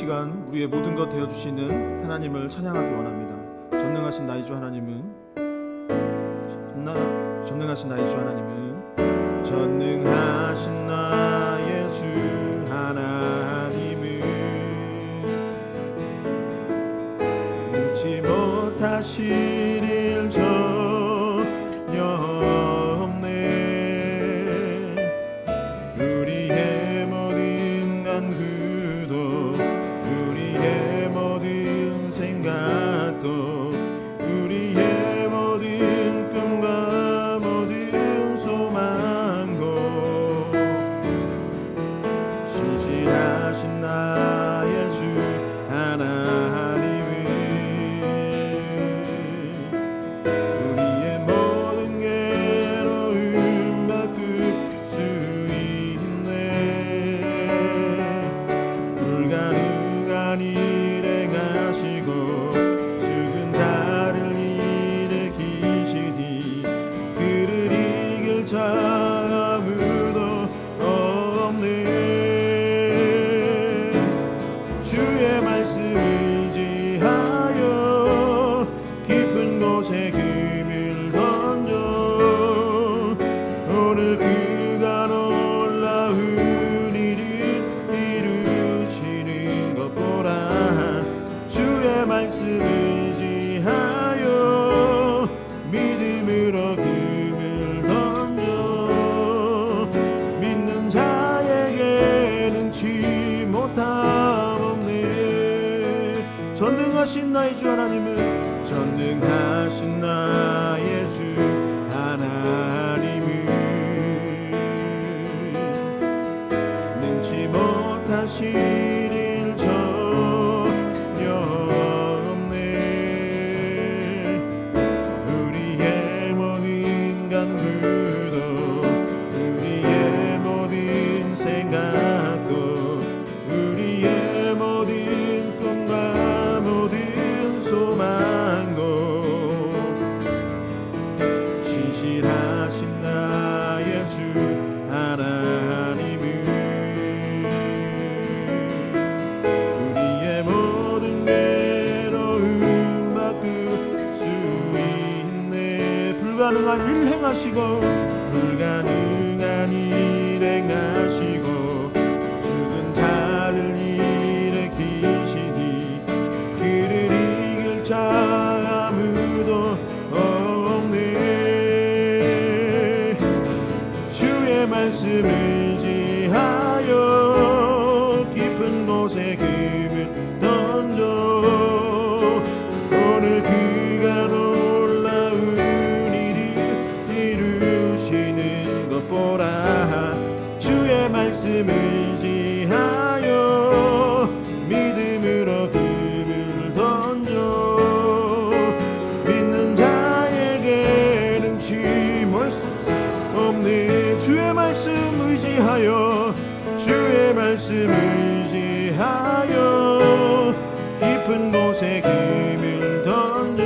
시간 우리의 모든 것 되어주시는 하나님을 찬양하기 원합니다. 전능하신 나의 주 하나님은 전능하신 나의 주 하나님은 전능하신 나의 주 하나님은 능치 못하실 일 전혀 없네. 우리의 모든 간구도 우리의 모든 생각도 우리의 모든 꿈과 모든 소망도 신실하신 나의 주 하나님은 우리의 모든 괴로움 바꿀 수 있네. 불가능한 일에 가시고 죽은 자를 일으키시니 그를 이길 자 아무도 없네. 주의 말씀 의지하여 깊은 곳에 금을 던져 오늘 그가 놀라운 일을 이루시는 것 보라. 주의 말씀 의지하여 믿음으로 금을 던져 믿는 자에게 능치 못함 없네. 전능하신 나의 주 하나님은 전능하신 나의 주 하나님은 능치 못하실 일 전혀 없네. 우리의 모든 간구도 우리의 모든 생각도 우리의 모든 꿈과 모든 소망도 신실하신 나의 주 하나님은 우리의 모든 괴로움 바꿀 수 있네. 불가능한 일 행하시고 불가능한 일 행하시고 죽은 자를 일으키시니 그를 이길 자 아무도 없네. 주의 말씀 의지하여 깊은 곳에 금을 던져 오늘 그가 놀라운 일을 이루시는 것 보라. 주의 말씀 의지하여 믿음으로 금을 던져 믿는 자에게 능치 못할 수 없네. 주의 말씀 의지하여 주의 말씀 의지하여 깊은 곳에 금을 던져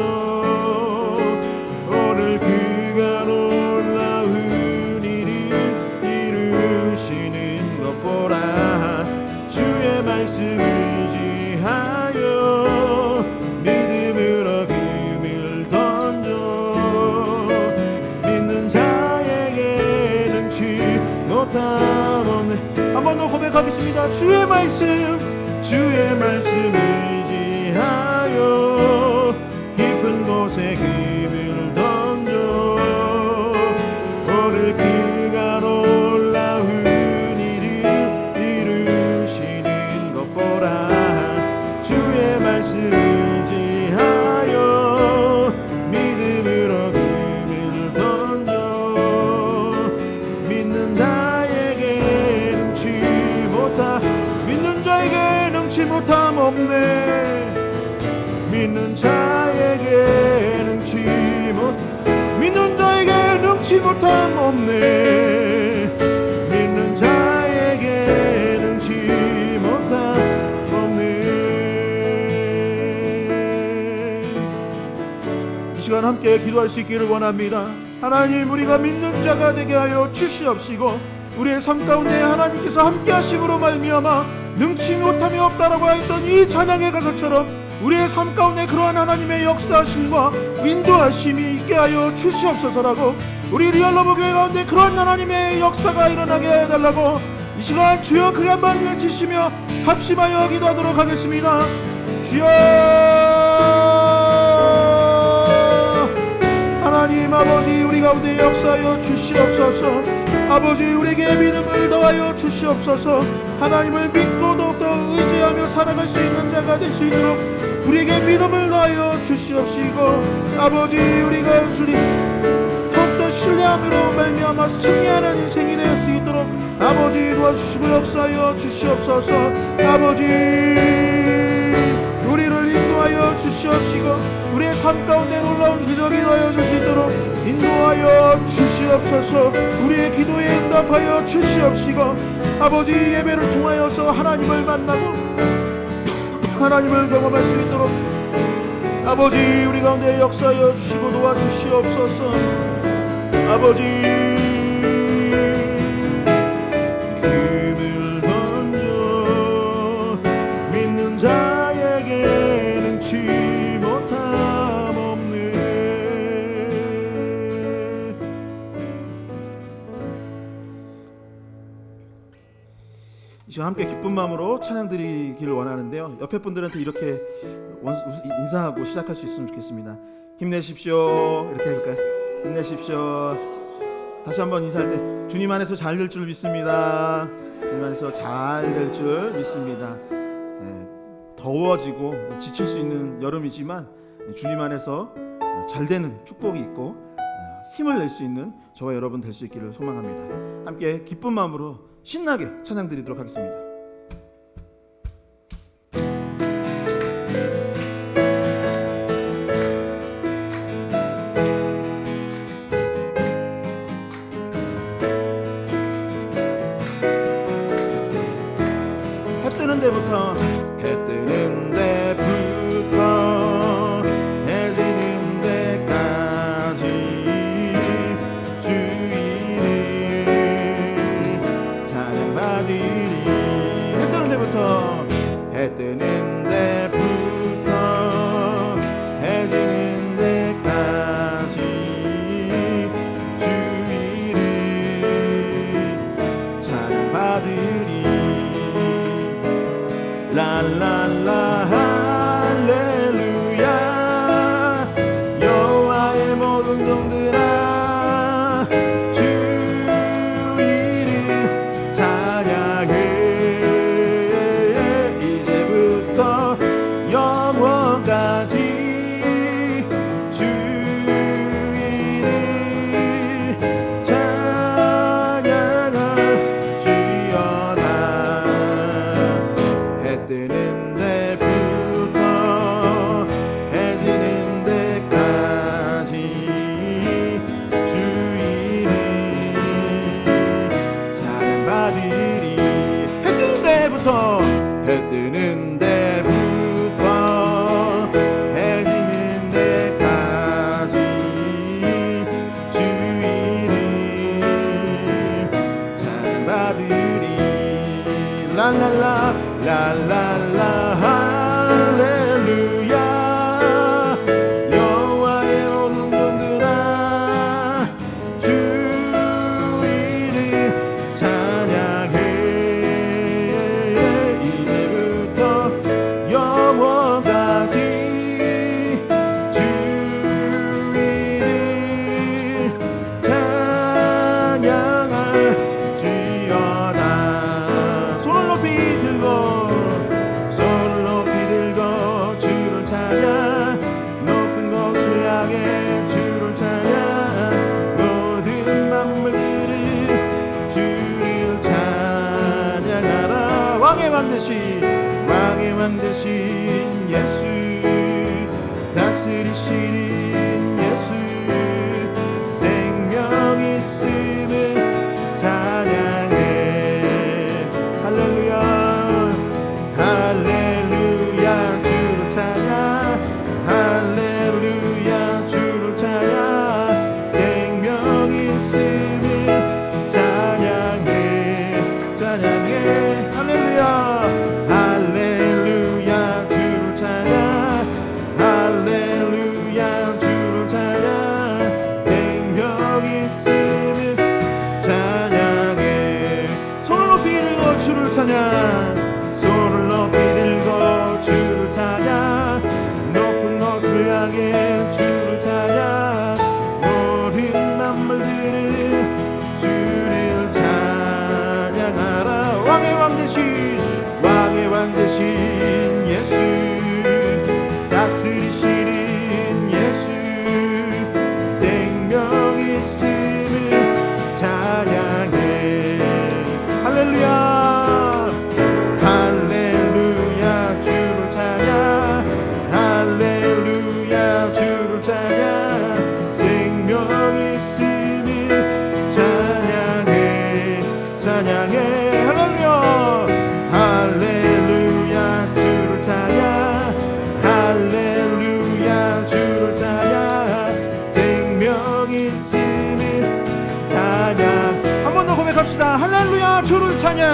오늘 그가 놀라운 일을 이루시는 것 보라. 주의 말씀 의지하여 믿음으로 금을 던져 믿는 자에게 능치 못함 없네. 한 번 더 고백하겠습니다. 주의 말씀 의지하여 깊은 곳에 금을 던져 오늘 그가 놀라운 일을 이루시는 것 보라. 주의 말씀 의지하여 믿음으로 금을 던져 믿는 자에게 능치 못함 없네. 믿는 자에게 능치 못함 없네. 믿는 자에게 능치 못함 없네. 이 시간 함께 기도할 수 있기를 원합니다. 하나님, 우리가 믿는 자가 되게 하여 주시옵시고 우리의 삶 가운데 하나님께서 함께 하심으로 말미암아 능치 못함이 없다라고 하였던 이 찬양의 가사처럼 우리의 삶 가운데 그러한 하나님의 역사하심과 인도하심이 있게 하여 주시옵소서라고, 우리 리얼러브 교회 가운데 그러한 하나님의 역사가 일어나게 해달라고 이 시간 주여 크게 한번 외치시며 합심하여 기도하도록 하겠습니다. 주여, 하나님 아버지, 우리 가운데 역사하여 주시옵소서. 아버지, 우리에게 믿음을 더하여 주시옵소서. 하나님을 믿고 더욱더 의지하며 살아갈 수 있는 자가 될 수 있도록 우리에게 믿음을 더하여 주시옵시고, 아버지, 우리가 주님 더욱더 신뢰함으로 말미암아 승리하는 인생이 될 수 있도록 아버지 도와주시고 역사하여 주시옵소서. 아버지, 우리를 인도하여 주시옵시고 우리의 삶 가운데 놀라운 기적이 더하여 줄 수 있도록 인도하여 주시옵소서. 우리의 기도에 응답하여 주시옵시고 아버지, 예배를 통하여서 하나님을 만나고 하나님을 경험할 수 있도록 아버지 우리 가운데 역사하여 주시고 도와주시옵소서. 아버지, 금을 던져 믿는 자에게는 치 못함 없네. 이 시간 함께 기쁜 마음으로 찬양 드리기를 원하는데요, 옆에 분들한테 이렇게 인사하고 시작할 수 있으면 좋겠습니다. 힘내십시오, 이렇게 해볼까요? 힘내십시오. 다시 한번 인사할 때 주님 안에서 잘 될 줄 믿습니다. 주님 안에서 잘 될 줄 믿습니다. 더워지고 지칠 수 있는 여름이지만 주님 안에서 잘 되는 축복이 있고 힘을 낼 수 있는 저와 여러분 될 수 있기를 소망합니다. 함께 기쁜 마음으로 신나게 찬양 드리도록 하겠습니다. 해 뜨는 데부터 해 지는 데까지 주 이름 찬양받으리. 해 뜨는 데부터 해 뜨는 데부터 해 지는 데까지 주 이름 찬양받으리. 랄랄라 할렐루야. 여호와의 모든 종들아 주 이름 찬양해. 이제부터 영원까지 주 이름 찬양할지어다. 해 뜨는 데부터 해 지는 데까지 주 이름 찬양받으리. 해 뜨는 데부터 해 뜨는 데부터 해 지는 데까지 주 이름 찬양받으리. 랄랄라 랄랄라 할렐루야. 여호와의 모든 종들아 주 이름 찬양해. 이제부터 영원까지 주 이름 찬양할지어다. 손을 높이 들고 주를 찾아 높은 곳을 향해 주를 찾아 모든 만물들을 주를 찬양하라. 왕의 만드신 예수, 다스리시는 예수, 생명 있음을 찬양해. 할렐루야 할렐루야. 주를 찾아 할렐루야. 주를 찾아 생명 있음을 찬양해. 주를 찬양. 손을 높이 들고 주를 찬양. 높은 곳을 향해 주를 찬양. 모든 만물들은 주를 찬양하라. 왕의 왕 되신 예수, 다스리시는 예수, 생명 있음을 찬양해. 할렐루야, 할렐루야, 주를 찬양. 할렐루야, 주를 찬양. 생명 있음을 찬양해. 찬양해. 할렐루야, 할렐루야, 주를 찬양. 할렐루야, 주를 찬양. 생명 있음을 찬양. 한 번 더 고백합시다. 할렐루야, 주를 찬양.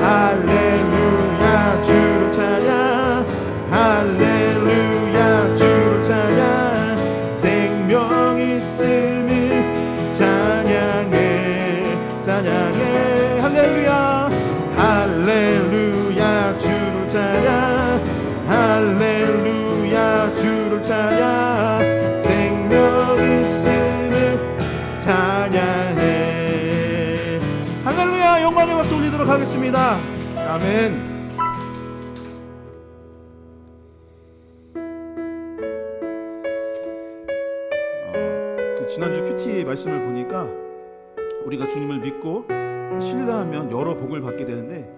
할렐루야, 주를 찬양. 할렐루야, 주를 찬양. 생명 있음을 찬양해. 찬양해. 할렐루야, 할렐루야, 주를 찬양. 할렐루야, 주를 찬양. 생명 있음을 찬양해. 할렐루야, 영광의 박수 올리도록 하겠습니다. 아멘. 지난주 큐티 말씀을 보니까 우리가 주님을 믿고 신뢰하면 여러 복을 받게 되는데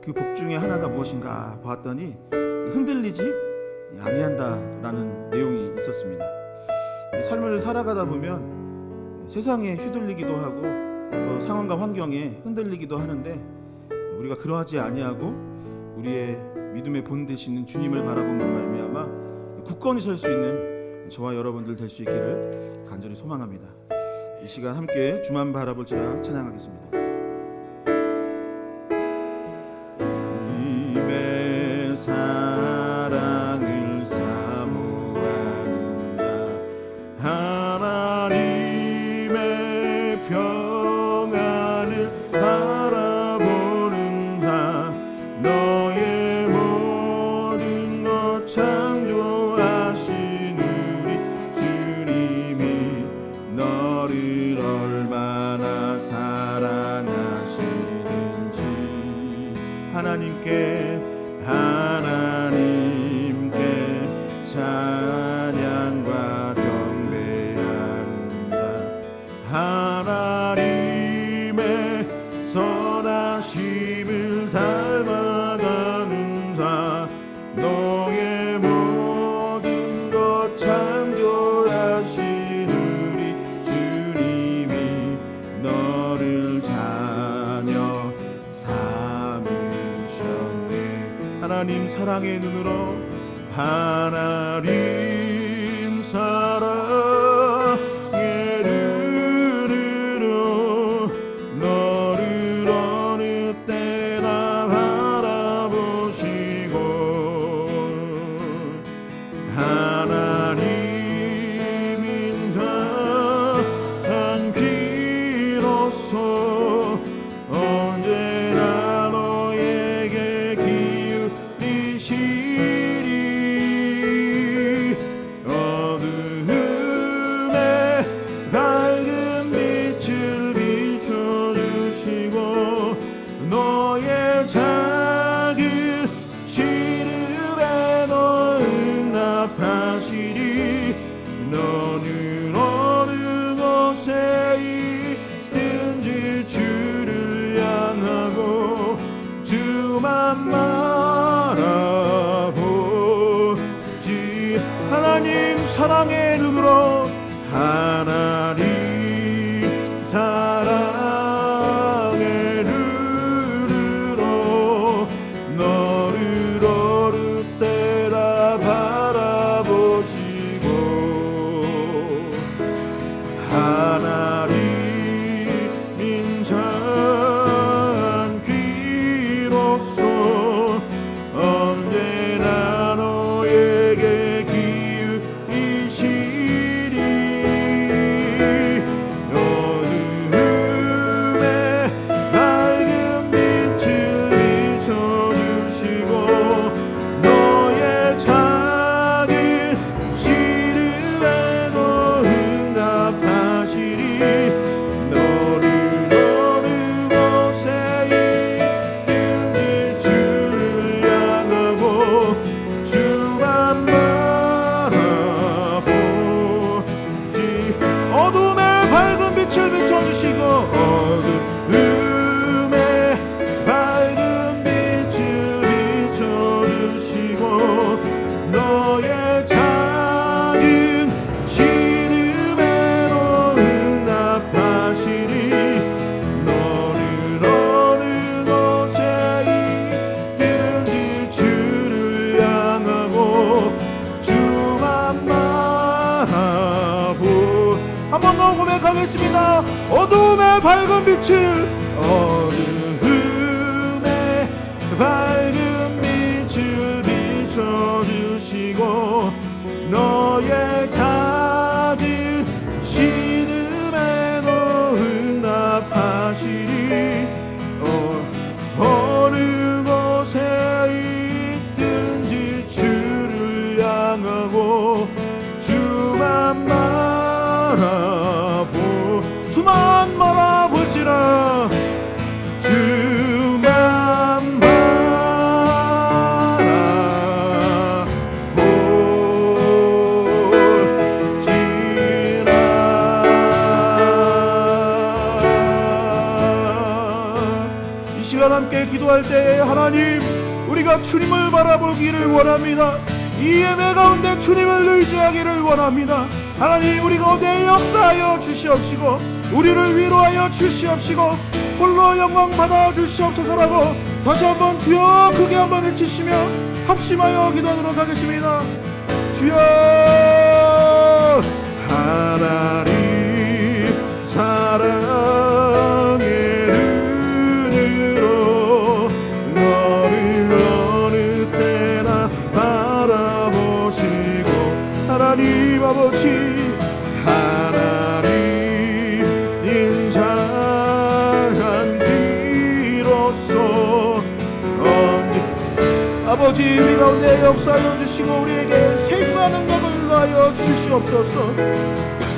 그 복 중에 하나가 무엇인가 봤더니 흔들리지 아니한다라는 내용이 있었습니다. 삶을 살아가다 보면 세상에 휘둘리기도 하고 상황과 환경에 흔들리기도 하는데 우리가 그러하지 아니하고 우리의 믿음의 본 되시는 주님을 바라보는 말미암아 굳건히 설 수 있는 저와 여러분들 될 수 있기를 간절히 소망합니다. 이 시간 함께 주만 바라볼지라 찬양하겠습니다. 주님의 사랑을 사모하는 자, 하나님의 평안을 바라보는 자, 너의 모든 것 창조하신 우리 주님이 너를 얼마나 사랑하시는지 하나님께 찬양과 경배하는 자, 하나님의 선하심을 닮아가는 자, 너의 모든 것 창조하신 우리 주님이 너를 자녀 삼으셨네. 하나님 사랑의 눈으로, 하나님 사랑의 눈으로 너를 어느 때나 바라보시고, 하나님 인자한 귀로서 언제나 너에게 기울이시리. 어두움에 밝은 빛을 비춰주시고 너의 작은 시름에 너 응답하시리. 너는 어느 곳에 있든지 주를 향하고 주만 바라보지. 하나님 사랑의 눈으로, 하나님 사랑의 눈으로 너를 어느 때나 바라보시고, 하나님 인자한 귀로서 언제나 너에게 기울이시 고백하겠습니다. 어둠의 밝은 빛을, 어둠의 밝은 빛을 비춰주시고 너의 작은 신음에도 응답하시리. 어느 곳에 있든지 주를 향하고 주만 바라볼지라. 주만 바라볼지라. 이 시간 함께 기도할 때에 하나님, 우리가 주님을 바라보기를 원합니다. 이 예배 가운데 주님을 의지하기를 원합니다. 하나님, 우리 가운데 역사하여 주시옵시고 우리를 위로하여 주시옵시고 홀로 영광 받아 주시옵소서라고 다시 한번 주여 크게 한번 외치시며 합심하여 기도하도록 하겠습니다. 주여, 하나님 사랑의 눈으로 너를 어느 때나 바라보시고 하나님 아버지, 하나님 인자한 뒤로서 아버지 우리 가운데 역사하여 주시고 우리에게 생과 능력을 더하여 주시옵소서.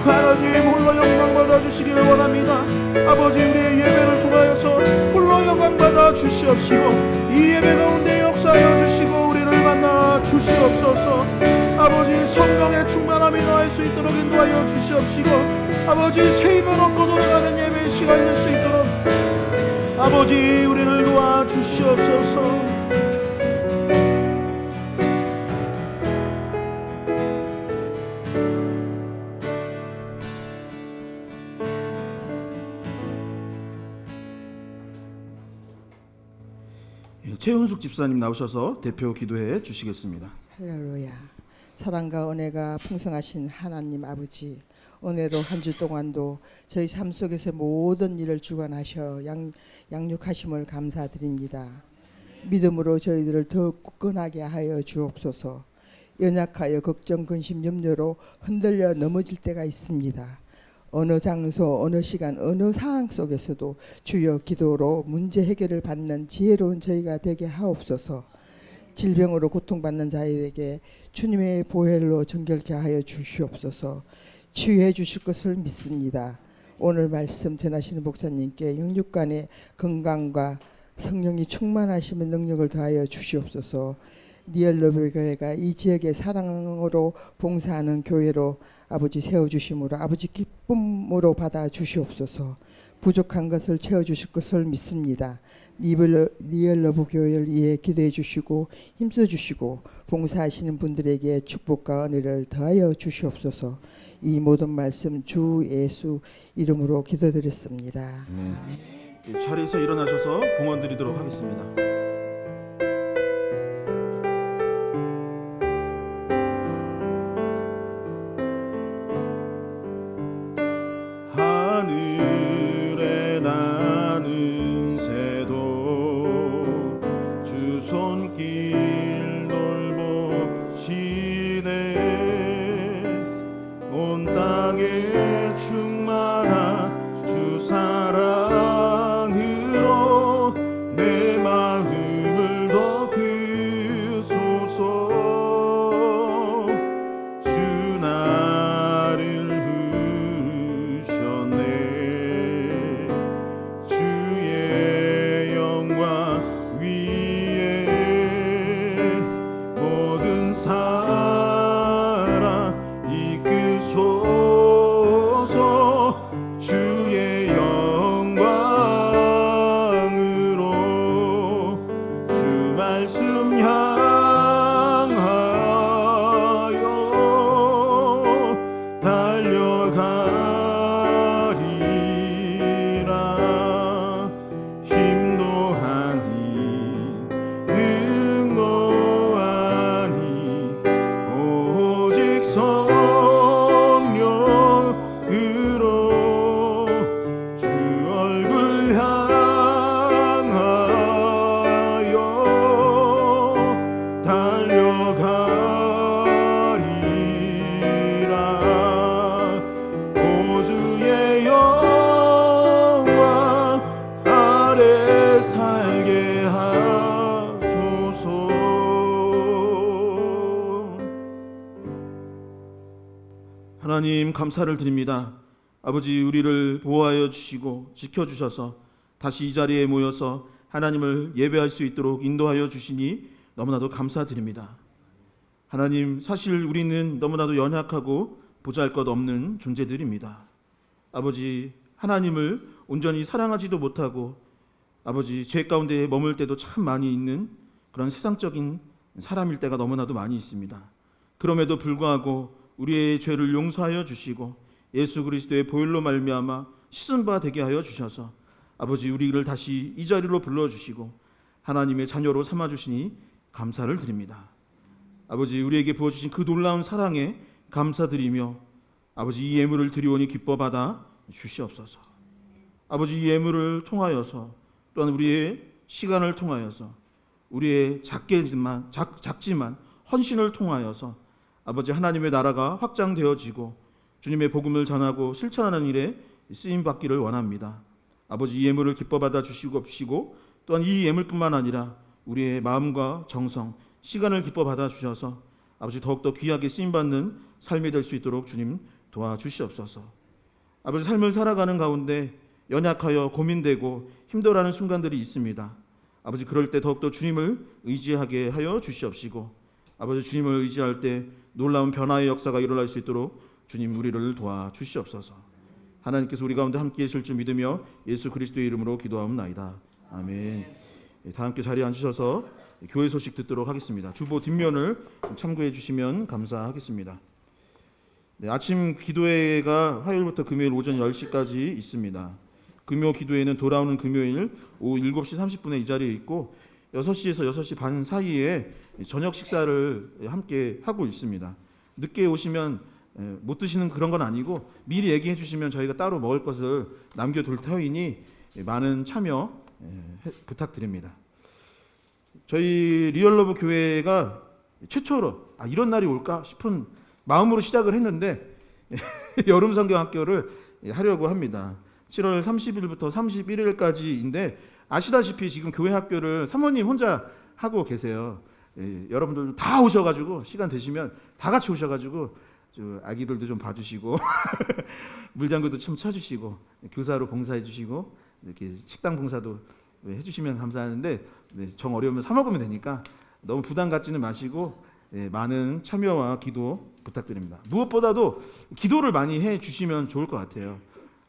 하나님 홀로 영광 받아 주시기를 원합니다. 아버지 우리의 예배를 통하여서 홀로 영광 받아 주시옵시고 이 예배 가운데 역사하여 주시고 우리를 만나 주시옵소서. 아버지 성령의 충만함이 나을 수 있도록 인도하여 주시옵시고 아버지 새 힘을 얻고 돌아가는 예배의 시간이 될 수 있도록 아버지 우리를 도와 주시옵소서. 최은숙 집사님 나오셔서 대표 기도해 주시겠습니다. 할렐루야. 사랑과 은혜가 풍성하신 하나님 아버지, 은혜로 한 주 동안도 저희 삶 속에서 모든 일을 주관하셔 양육하심을 감사드립니다. 믿음으로 저희들을 더욱 굳건하게 하여 주옵소서. 연약하여 걱정, 근심, 염려로 흔들려 넘어질 때가 있습니다. 어느 장소, 어느 시간, 어느 상황 속에서도 주여 기도로 문제 해결을 받는 지혜로운 저희가 되게 하옵소서. 질병으로 고통받는 자에게 주님의 보혈로 정결케 하여 주시옵소서. 치유해 주실 것을 믿습니다. 오늘 말씀 전하시는 목사님께 영육간의 건강과 성령이 충만하시는 능력을 더하여 주시옵소서. 니엘러브 교회가 이 지역의 사랑으로 봉사하는 교회로 아버지 세워주심으로 아버지 기쁨으로 받아 주시옵소서. 부족한 것을 채워주실 것을 믿습니다. 니엘러브 교회를 위해 기도해 주시고 힘써 주시고 봉사하시는 분들에게 축복과 은혜를 더하여 주시옵소서. 이 모든 말씀 주 예수 이름으로 기도드렸습니다. 자리에서 일어나셔서 봉헌 드리도록 하겠습니다. 하늘에 나는 새도 주 손길 돌보시네. 온 땅에 충만한 주 사랑으로 내 마음 하나님 감사를 드립니다. 아버지, 우리를 보호하여 주시고 지켜주셔서 다시 이 자리에 모여서 하나님을 예배할 수 있도록 인도하여 주시니 너무나도 감사드립니다. 하나님, 사실 우리는 너무나도 연약하고 보잘것없는 존재들입니다. 아버지, 하나님을 온전히 사랑하지도 못하고 아버지, 죄 가운데 머물 때도 참 많이 있는 그런 세상적인 사람일 때가 너무나도 많이 있습니다. 그럼에도 불구하고 우리의 죄를 용서하여 주시고 예수 그리스도의 보혈로 말미암아 씻은 바 되게 하여 주셔서 아버지, 우리를 다시 이 자리로 불러주시고 하나님의 자녀로 삼아주시니 감사를 드립니다. 아버지, 우리에게 부어주신 그 놀라운 사랑에 감사드리며 아버지, 이 예물을 드리오니 기뻐 받아 주시옵소서. 아버지, 이 예물을 통하여서 또한 우리의 시간을 통하여서 우리의 작지만 헌신을 통하여서 아버지, 하나님의 나라가 확장되어지고 주님의 복음을 전하고 실천하는 일에 쓰임받기를 원합니다. 아버지, 이 예물을 기뻐 받아 주시고 또한 이 예물뿐만 아니라 우리의 마음과 정성, 시간을 기뻐 받아 주셔서 아버지, 더욱더 귀하게 쓰임받는 삶이 될 수 있도록 주님 도와주시옵소서. 아버지, 삶을 살아가는 가운데 연약하여 고민되고 힘들어하는 순간들이 있습니다. 아버지, 그럴 때 더욱더 주님을 의지하게 하여 주시옵시고 아버지, 주님을 의지할 때 놀라운 변화의 역사가 일어날 수 있도록 주님 우리를 도와주시옵소서. 하나님께서 우리 가운데 함께 하실 줄 믿으며 예수 그리스도의 이름으로 기도하옵나이다. 아멘. 다 함께 자리에 앉으셔서 교회 소식 듣도록 하겠습니다. 주보 뒷면을 참고해 주시면 감사하겠습니다. 네, 아침 기도회가 화요일부터 금요일 오전 10시까지 있습니다. 금요 기도회는 돌아오는 금요일 오후 7시 30분에 이 자리에 있고 6시에서 6시 반 사이에 저녁 식사를 함께 하고 있습니다. 늦게 오시면 못 드시는 그런 건 아니고 미리 얘기해 주시면 저희가 따로 먹을 것을 남겨둘 터이니 많은 참여 부탁드립니다. 저희 리얼러브 교회가 최초로 이런 날이 올까 싶은 마음으로 시작을 했는데 여름 성경 학교를 하려고 합니다. 7월 30일부터 31일까지인데 아시다시피 지금 교회 학교를 사모님 혼자 하고 계세요. 여러분들 다 오셔가지고 시간 되시면 다 같이 오셔가지고 아기들도 좀 봐주시고 물장구도 좀 쳐주시고 교사로 봉사해주시고 이렇게 식당 봉사도 해주시면 감사하는데 정 어려우면 사 먹으면 되니까 너무 부담 갖지는 마시고 많은 참여와 기도 부탁드립니다. 무엇보다도 기도를 많이 해주시면 좋을 것 같아요.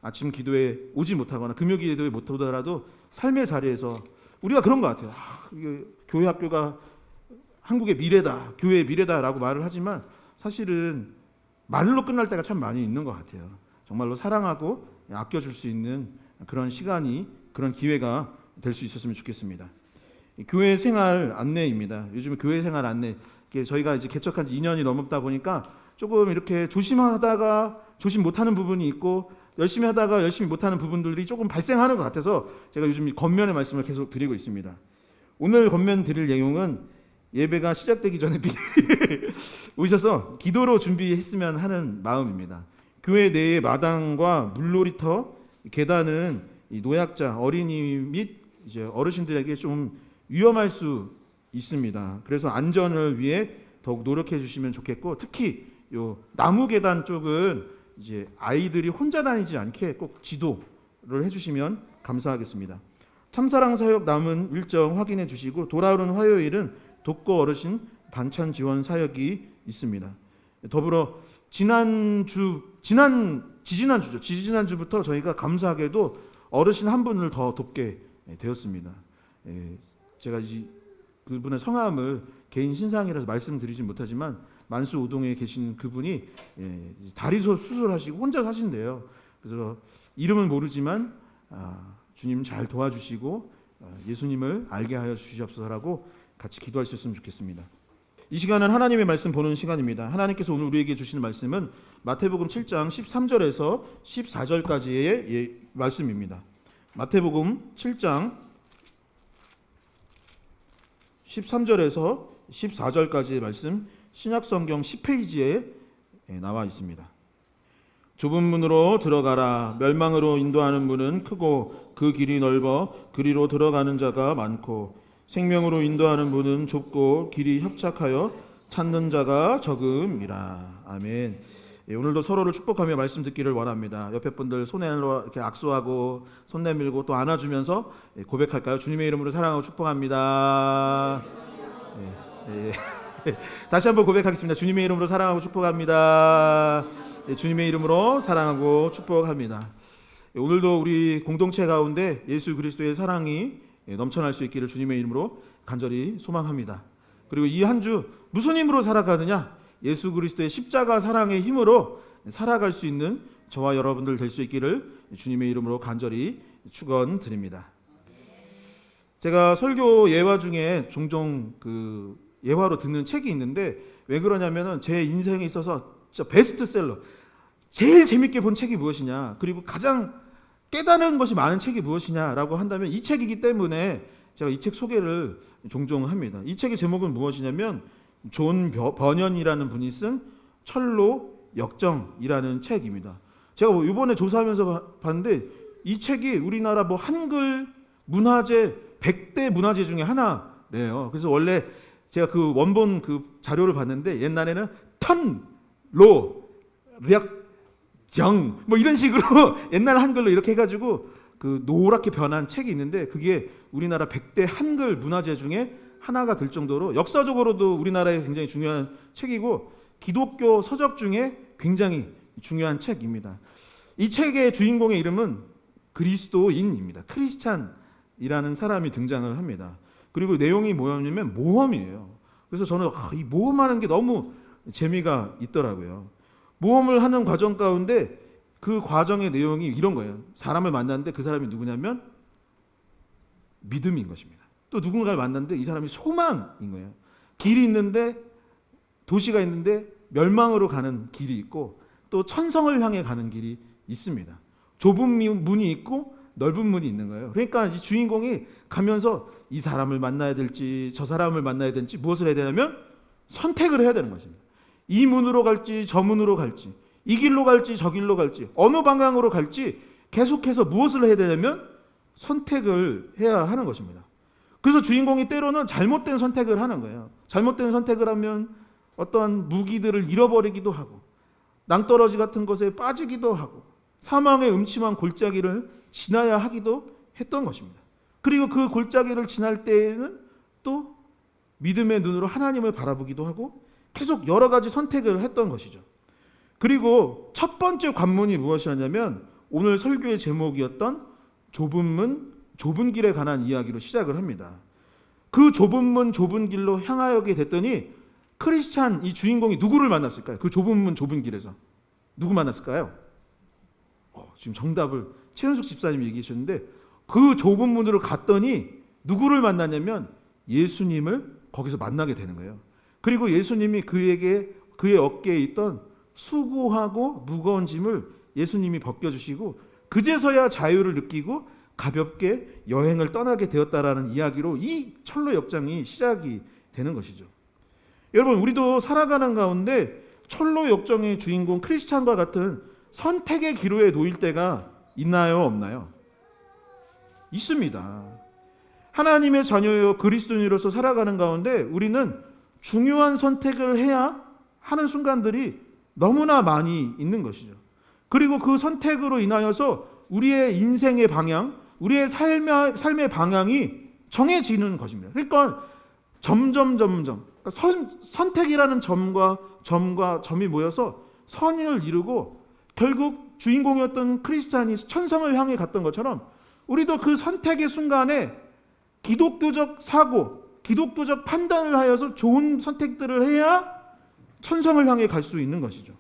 아침 기도에 오지 못하거나 금요 기도에 못 오더라도 삶의 자리에서 우리가 그런 것 같아요. 교회 학교가 한국의 미래다, 교회의 미래다라고 말을 하지만 사실은 말로 끝날 때가 참 많이 있는 것 같아요. 정말로 사랑하고 아껴줄 수 있는 그런 시간이, 그런 기회가 될 수 있었으면 좋겠습니다. 교회 생활 안내입니다. 요즘 교회 생활 안내, 저희가 이제 개척한 지 2년이 넘었다 보니까 조금 이렇게 조심하다가 조심 못하는 부분이 있고 열심히 하다가 열심히 못하는 부분들이 조금 발생하는 것 같아서 제가 요즘 겉면의 말씀을 계속 드리고 있습니다. 오늘 겉면 드릴 내용은 예배가 시작되기 전에 미리 오셔서 기도로 준비했으면 하는 마음입니다. 교회 내의 마당과 물놀이터, 계단은 이 노약자, 어린이 및 이제 어르신들에게 좀 위험할 수 있습니다. 그래서 안전을 위해 더욱 노력해 주시면 좋겠고, 특히 요 나무 계단 쪽은 이제 아이들이 혼자 다니지 않게 꼭 지도를 해주시면 감사하겠습니다. 참사랑 사역 남은 일정 확인해 주시고 돌아오는 화요일은 독거 어르신 반찬 지원 사역이 있습니다. 더불어 지지난주부터 저희가 감사하게도 어르신 한 분을 더 돕게 되었습니다. 제가 그분의 성함을 개인 신상이라서 말씀드리진 못하지만 만수오동에 계신 그분이 다리 수술하시고 혼자 사신대요. 그래서 이름은 모르지만 주님 잘 도와주시고 예수님을 알게 하여 주시옵소서라고 같이 기도하셨으면 좋겠습니다. 이 시간은 하나님의 말씀 보는 시간입니다. 하나님께서 오늘 우리에게 주시는 말씀은 마태복음 7장 13절에서 14절까지의 말씀입니다. 마태복음 7장 13절에서 14절까지의 말씀, 신약성경 10페이지에 나와 있습니다. 좁은 문으로 들어가라. 멸망으로 인도하는 문은 크고 그 길이 넓어 그리로 들어가는 자가 많고 생명으로 인도하는 문은 좁고 길이 협착하여 찾는 자가 적음이라. 아멘. 오늘도 서로를 축복하며 말씀 듣기를 원합니다. 옆에 분들 손으로 이렇게 악수하고 손 내밀고 또 안아주면서 고백할까요? 주님의 이름으로 사랑하고 축복합니다. 다시 한번 고백하겠습니다. 주님의 이름으로 사랑하고 축복합니다. 주님의 이름으로 사랑하고 축복합니다. 오늘도 우리 공동체 가운데 예수 그리스도의 사랑이 넘쳐날 수 있기를 주님의 이름으로 간절히 소망합니다. 그리고 이 한 주 무슨 힘으로 살아가느냐? 예수 그리스도의 십자가 사랑의 힘으로 살아갈 수 있는 저와 여러분들 될 수 있기를 주님의 이름으로 간절히 축원드립니다. 제가 설교 예화 중에 종종 그 예화로 듣는 책이 있는데 왜 그러냐면은 제 인생에 있어서 진짜 베스트셀러, 제일 재밌게 본 책이 무엇이냐, 그리고 가장 깨달은 것이 많은 책이 무엇이냐라고 한다면 이 책이기 때문에 제가 이 책 소개를 종종 합니다. 이 책의 제목은 무엇이냐면 존 버년이라는 분이 쓴 철로 역정이라는 책입니다. 제가 이번에 조사하면서 봤는데 이 책이 우리나라 뭐 한글 문화재 100대 문화재 중에 하나래요. 그래서 원래 제가 그 원본 그 자료를 봤는데 옛날에는 턴로 력정 뭐 이런 식으로 옛날 한글로 이렇게 해가지고 그 노랗게 변한 책이 있는데 그게 우리나라 100대 한글 문화재 중에 하나가 될 정도로 역사적으로도 우리나라에 굉장히 중요한 책이고 기독교 서적 중에 굉장히 중요한 책입니다. 이 책의 주인공의 이름은 그리스도인입니다. 크리스찬이라는 사람이 등장을 합니다. 그리고 내용이 뭐였냐면 모험이에요. 그래서 저는 이 모험하는 게 너무 재미가 있더라고요. 모험을 하는 과정 가운데 그 과정의 내용이 이런 거예요. 사람을 만났는데 그 사람이 누구냐면 믿음인 것입니다. 또 누군가를 만났는데 이 사람이 소망인 거예요. 길이 있는데 도시가 있는데 멸망으로 가는 길이 있고 또 천성을 향해 가는 길이 있습니다. 좁은 문이 있고 넓은 문이 있는 거예요. 그러니까 이 주인공이 가면서 이 사람을 만나야 될지 저 사람을 만나야 될지 무엇을 해야 되냐면 선택을 해야 되는 것입니다. 이 문으로 갈지 저 문으로 갈지 이 길로 갈지 저 길로 갈지 어느 방향으로 갈지 계속해서 무엇을 해야 되냐면 선택을 해야 하는 것입니다. 그래서 주인공이 때로는 잘못된 선택을 하는 거예요. 잘못된 선택을 하면 어떠한 무기들을 잃어버리기도 하고 낭떠러지 같은 것에 빠지기도 하고 사망의 음침한 골짜기를 지나야 하기도 했던 것입니다. 그리고 그 골짜기를 지날 때에는 또 믿음의 눈으로 하나님을 바라보기도 하고 계속 여러 가지 선택을 했던 것이죠. 그리고 첫 번째 관문이 무엇이었냐면 오늘 설교의 제목이었던 좁은 문, 좁은 길에 관한 이야기로 시작을 합니다. 그 좁은 문, 좁은 길로 향하게 됐더니 크리스찬 이 주인공이 누구를 만났을까요? 그 좁은 문, 좁은 길에서 누구 만났을까요? 지금 정답을 최현숙 집사님이 얘기해 주셨는데 그 좁은 문으로 갔더니 누구를 만났냐면 예수님을 거기서 만나게 되는 거예요. 그리고 예수님이 그의 어깨에 있던 수고하고 무거운 짐을 예수님이 벗겨주시고 그제서야 자유를 느끼고 가볍게 여행을 떠나게 되었다라는 이야기로 이 철로 역장이 시작이 되는 것이죠. 여러분 우리도 살아가는 가운데 철로 역정의 주인공 크리스찬과 같은 선택의 기로에 놓일 때가 있나요 없나요? 있습니다. 하나님의 자녀요 그리스도인으로서 살아가는 가운데 우리는 중요한 선택을 해야 하는 순간들이 너무나 많이 있는 것이죠. 그리고 그 선택으로 인하여서 우리의 인생의 방향, 우리의 삶의 방향이 정해지는 것입니다. 그러니까 점점 그러니까 선택이라는 점과 점이 모여서 선을 이루고 결국 주인공이었던 크리스찬이 천성을 향해 갔던 것처럼 우리도 그 선택의 순간에 기독교적 사고, 기독교적 판단을 하여서 좋은 선택들을 해야 천성을 향해 갈 수 있는 것이죠.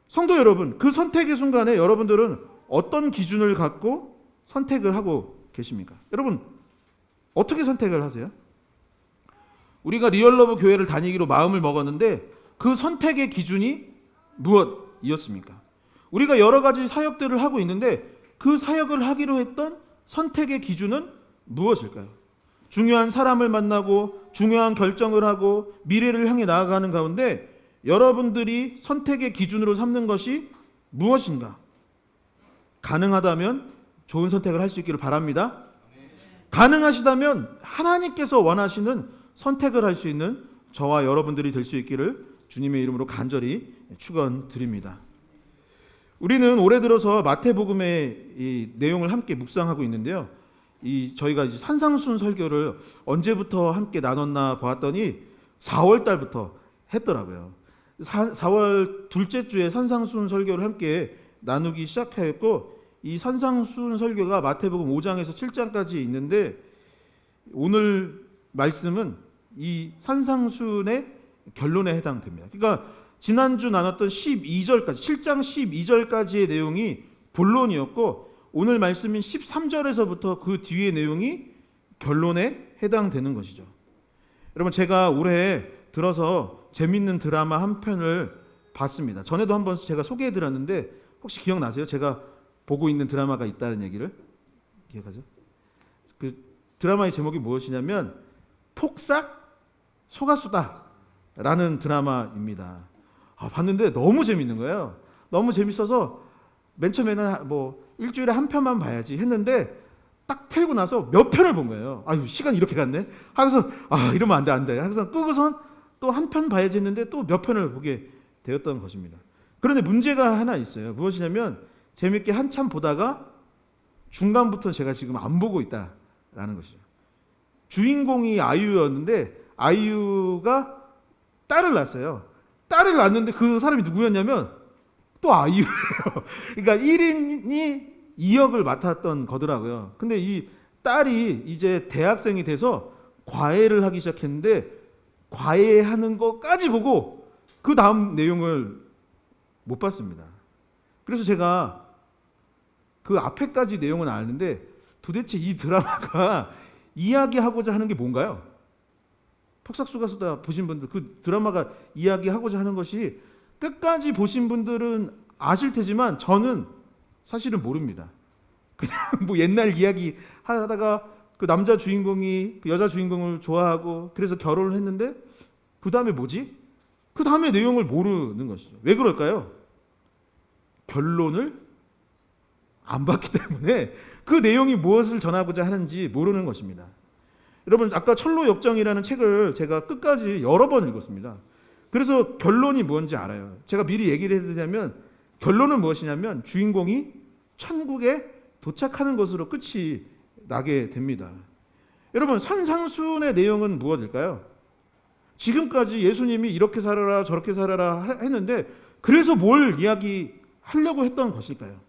성도 여러분, 그 선택의 순간에 여러분들은 어떤 기준을 갖고 선택을 하고 계십니까? 여러분 어떻게 선택을 하세요? 우리가 리얼러브 교회를 다니기로 마음을 먹었는데 그 선택의 기준이 무엇이었습니까? 우리가 여러 가지 사역들을 하고 있는데 그 사역을 하기로 했던 선택의 기준은 무엇일까요? 중요한 사람을 만나고 중요한 결정을 하고 미래를 향해 나아가는 가운데 여러분들이 선택의 기준으로 삼는 것이 무엇인가? 가능하다면 좋은 선택을 할 수 있기를 바랍니다. 가능하시다면 하나님께서 원하시는 선택을 할 수 있는 저와 여러분들이 될 수 있기를 주님의 이름으로 간절히 축원드립니다. 우리는 올해 들어서 마태복음의 이 내용을 함께 묵상하고 있는데요. 저희가 이제 산상순 설교를 언제부터 함께 나눴나 보았더니 4월 달부터 했더라고요. 4월 둘째 주에 산상순 설교를 함께 나누기 시작하였고, 이 산상순 설교가 마태복음 5장에서 7장까지 있는데, 오늘 말씀은 이 산상순의 결론에 해당됩니다. 그러니까 지난주 나눴던 12절까지 7장 12절까지의 내용이 본론이었고, 오늘 말씀인 13절에서부터 그 뒤의 내용이 결론에 해당되는 것이죠. 여러분, 제가 올해 들어서 재밌는 드라마 한 편을 봤습니다. 전에도 한번 제가 소개해드렸는데 혹시 기억나세요? 제가 보고 있는 드라마가 있다는 얘기를 기억하죠? 그 드라마의 제목이 무엇이냐면 폭삭 소가수다 라는 드라마입니다. 봤는데 너무 재밌는 거예요. 너무 재밌어서 맨 처음에는 뭐 일주일에 한 편만 봐야지 했는데 딱 틀고 나서 몇 편을 본 거예요. 아유, 시간이 이렇게 갔네 하고서 이러면 안 돼 하고서 끄고선 또 한 편 봐야지 했는데 또 몇 편을 보게 되었던 것입니다. 그런데 문제가 하나 있어요. 무엇이냐면 재밌게 한참 보다가 중간부터 제가 지금 안 보고 있다라는 것이죠. 주인공이 아이유였는데 아이유가 딸을 낳았어요. 딸을 낳았는데 그 사람이 누구였냐면 또 아이유예요. 그러니까 1인이 2역을 맡았던 거더라고요. 근데 이 딸이 이제 대학생이 돼서 과외를 하기 시작했는데 과외하는 것까지 보고 그 다음 내용을 못 봤습니다. 그래서 제가 그 앞에까지 내용은 아는데 도대체 이 드라마가 이야기하고자 하는 게 뭔가요? 폭삭소가수다 보신 분들, 그 드라마가 이야기하고자 하는 것이 끝까지 보신 분들은 아실 테지만 저는 사실은 모릅니다. 그냥 뭐 옛날 이야기 하다가 그 남자 주인공이 그 여자 주인공을 좋아하고 그래서 결혼을 했는데 그 다음에 뭐지? 그 다음에 내용을 모르는 것이죠. 왜 그럴까요? 결론을 안 봤기 때문에 그 내용이 무엇을 전하고자 하는지 모르는 것입니다. 여러분, 아까 철로역정이라는 책을 제가 끝까지 여러 번 읽었습니다. 그래서 결론이 뭔지 알아요. 제가 미리 얘기를 해드리자면 결론은 무엇이냐면 주인공이 천국에 도착하는 것으로 끝이 나게 됩니다. 여러분, 산상순의 내용은 무엇일까요? 지금까지 예수님이 이렇게 살아라 저렇게 살아라 했는데 그래서 뭘 이야기하려고 했던 것일까요?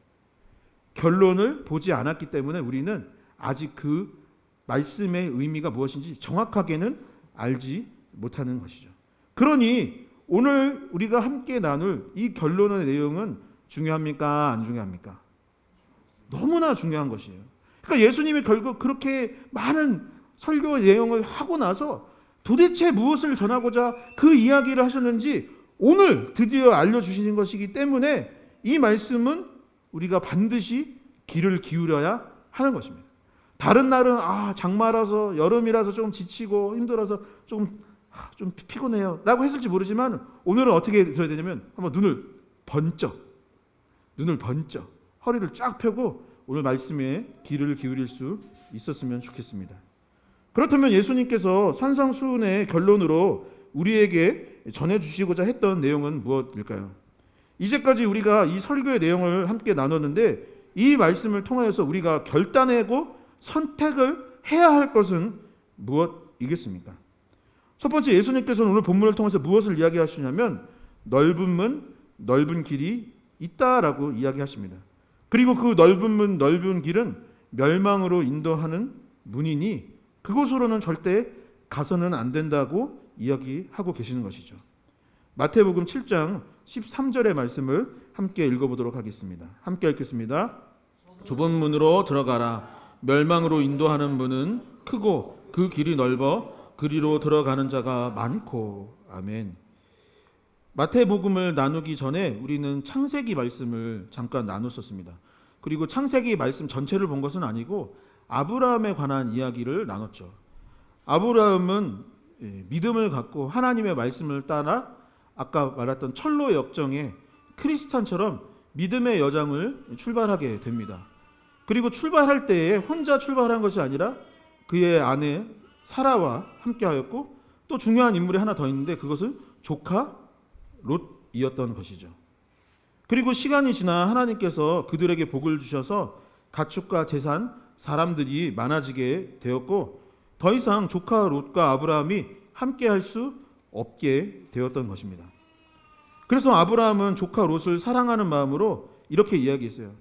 결론을 보지 않았기 때문에 우리는 아직 그 말씀의 의미가 무엇인지 정확하게는 알지 못하는 것이죠. 그러니 오늘 우리가 함께 나눌 이 결론의 내용은 중요합니까? 안 중요합니까? 너무나 중요한 것이에요. 그러니까 예수님이 결국 그렇게 많은 설교 내용을 하고 나서 도대체 무엇을 전하고자 그 이야기를 하셨는지 오늘 드디어 알려주시는 것이기 때문에 이 말씀은 우리가 반드시 귀를 기울여야 하는 것입니다. 다른 날은 장마라서 여름이라서 좀 지치고 힘들어서 좀 피곤해요 라고 했을지 모르지만 오늘은 어떻게 들어야 되냐면 한번 눈을 번쩍 허리를 쫙 펴고 오늘 말씀에 귀를 기울일 수 있었으면 좋겠습니다. 그렇다면 예수님께서 산상수훈의 결론으로 우리에게 전해주시고자 했던 내용은 무엇일까요? 이제까지 우리가 이 설교의 내용을 함께 나눴는데 이 말씀을 통하여서 우리가 결단하고 선택을 해야 할 것은 무엇이겠습니까? 첫 번째, 예수님께서는 오늘 본문을 통해서 무엇을 이야기하시냐면 넓은 문, 넓은 길이 있다라고 이야기하십니다. 그리고 그 넓은 문, 넓은 길은 멸망으로 인도하는 문이니 그곳으로는 절대 가서는 안 된다고 이야기하고 계시는 것이죠. 마태복음 7장 13절의 말씀을 함께 읽어보도록 하겠습니다. 함께 읽겠습니다. 좁은 문으로 들어가라. 멸망으로 인도하는 문은 크고 그 길이 넓어 그리로 들어가는 자가 많고. 아멘. 마태복음을 나누기 전에 우리는 창세기 말씀을 잠깐 나눴었습니다. 그리고 창세기 말씀 전체를 본 것은 아니고 아브라함에 관한 이야기를 나눴죠. 아브라함은 믿음을 갖고 하나님의 말씀을 따라 아까 말했던 철로의 역정에 크리스찬처럼 믿음의 여정을 출발하게 됩니다. 그리고 출발할 때에 혼자 출발한 것이 아니라 그의 아내 사라와 함께하였고 또 중요한 인물이 하나 더 있는데 그것은 조카 롯이었던 것이죠. 그리고 시간이 지나 하나님께서 그들에게 복을 주셔서 가축과 재산, 사람들이 많아지게 되었고 더 이상 조카 롯과 아브라함이 함께 할 수 없게 되었던 것입니다. 그래서 아브라함은 조카 롯을 사랑하는 마음으로 이렇게 이야기했어요.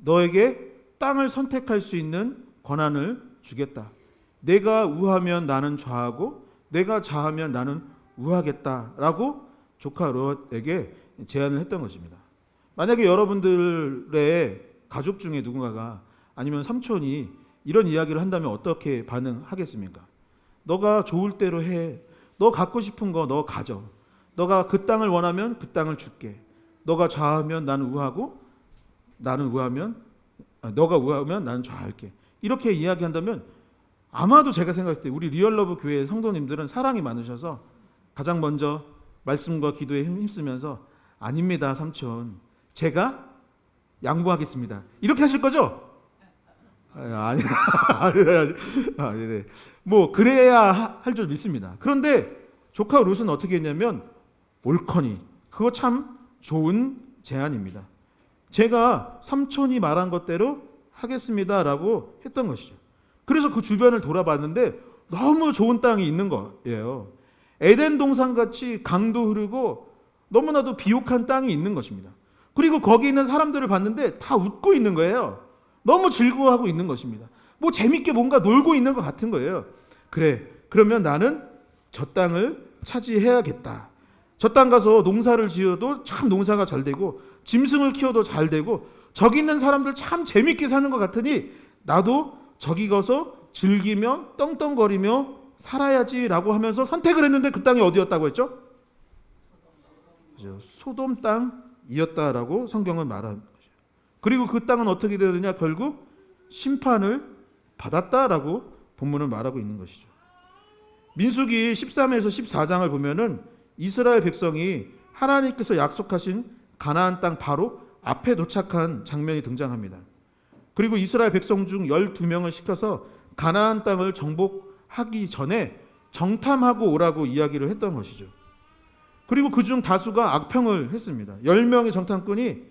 너에게 땅을 선택할 수 있는 권한을 주겠다. 내가 우하면 나는 좌하고 내가 좌하면 나는 우하겠다라고 조카 롯에게 제안을 했던 것입니다. 만약에 여러분들의 가족 중에 누군가가 아니면 삼촌이 이런 이야기를 한다면 어떻게 반응하겠습니까? 너가 좋을 대로 해. 너 갖고 싶은 거 너 가져. 너가 그 땅을 원하면 그 땅을 줄게. 너가 좌하면 나는 우하고 너가 우하면 나는 좌할게. 이렇게 이야기한다면 아마도 제가 생각했을 때 우리 리얼러브 교회 성도님들은 사랑이 많으셔서 가장 먼저 말씀과 기도에 힘쓰면서 아닙니다 삼촌 제가 양보하겠습니다 이렇게 하실 거죠? 아니 네. 뭐 그래야 할 줄 믿습니다. 그런데 조카 롯은 어떻게 했냐면 옳거니 그거 참 좋은 제안입니다. 제가 삼촌이 말한 것대로 하겠습니다라고 했던 것이죠. 그래서 그 주변을 돌아봤는데 너무 좋은 땅이 있는 거예요. 에덴 동산같이 강도 흐르고 너무나도 비옥한 땅이 있는 것입니다. 그리고 거기 있는 사람들을 봤는데 다 웃고 있는 거예요. 너무 즐거워하고 있는 것입니다. 뭐 재밌게 뭔가 놀고 있는 것 같은 거예요. 그래, 그러면 나는 저 땅을 차지해야겠다. 저 땅 가서 농사를 지어도 참 농사가 잘 되고 짐승을 키워도 잘 되고 저기 있는 사람들 참 재밌게 사는 것 같으니 나도 저기 가서 즐기며 떵떵거리며 살아야지라고 하면서 선택을 했는데 그 땅이 어디였다고 했죠? 소돔 땅이었다라고 성경은 말하는 거죠. 그리고 그 땅은 어떻게 되느냐? 결국 심판을 받았다라고 본문은 말하고 있는 것이죠. 민수기 13에서 14장을 보면은 이스라엘 백성이 하나님께서 약속하신 가나안 땅 바로 앞에 도착한 장면이 등장합니다. 그리고 이스라엘 백성 중 12명을 시켜서 가나안 땅을 정복하기 전에 정탐하고 오라고 이야기를 했던 것이죠. 그리고 그중 다수가 악평을 했습니다. 10명의 정탐꾼이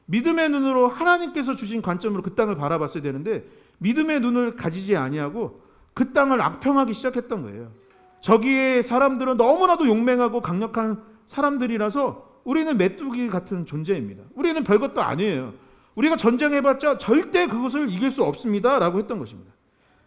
믿음의 눈으로 하나님께서 주신 관점으로 그 땅을 바라봤어야 되는데 믿음의 눈을 가지지 아니하고 그 땅을 악평하기 시작했던 거예요. 저기에 사람들은 너무나도 용맹하고 강력한 사람들이라서 우리는 메뚜기 같은 존재입니다. 우리는 별것도 아니에요. 우리가 전쟁해봤자 절대 그것을 이길 수 없습니다 라고 했던 것입니다.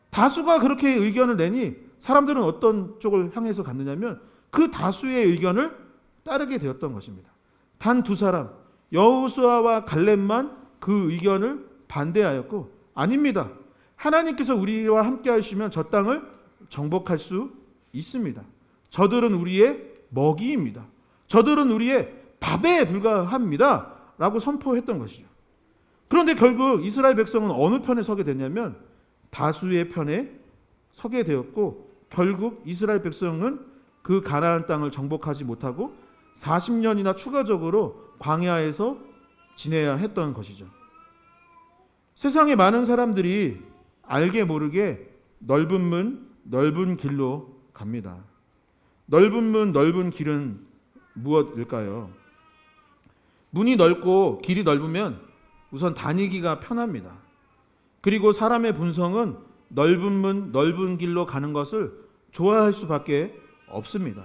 다수가 그렇게 의견을 내니 사람들은 어떤 쪽을 향해서 갔느냐면 그 다수의 의견을 따르게 되었던 것입니다. 단 두 사람 여호수아와 갈렙만 그 의견을 반대하였고 아닙니다. 하나님께서 우리와 함께 하시면 저 땅을 정복할 수 있습니다. 저들은 우리의 먹이입니다. 저들은 우리의 밥에 불과합니다 라고 선포했던 것이죠. 그런데 결국 이스라엘 백성은 어느 편에 서게 됐냐면 다수의 편에 서게 되었고 결국 이스라엘 백성은 그 가나안 땅을 정복하지 못하고 40년이나 추가적으로 광야에서 지내야 했던 것이죠. 세상에 많은 사람들이 알게 모르게 넓은 문, 넓은 길로 갑니다. 넓은 문, 넓은 길은 무엇일까요? 문이 넓고 길이 넓으면 우선 다니기가 편합니다. 그리고 사람의 본성은 넓은 문, 넓은 길로 가는 것을 좋아할 수밖에 없습니다.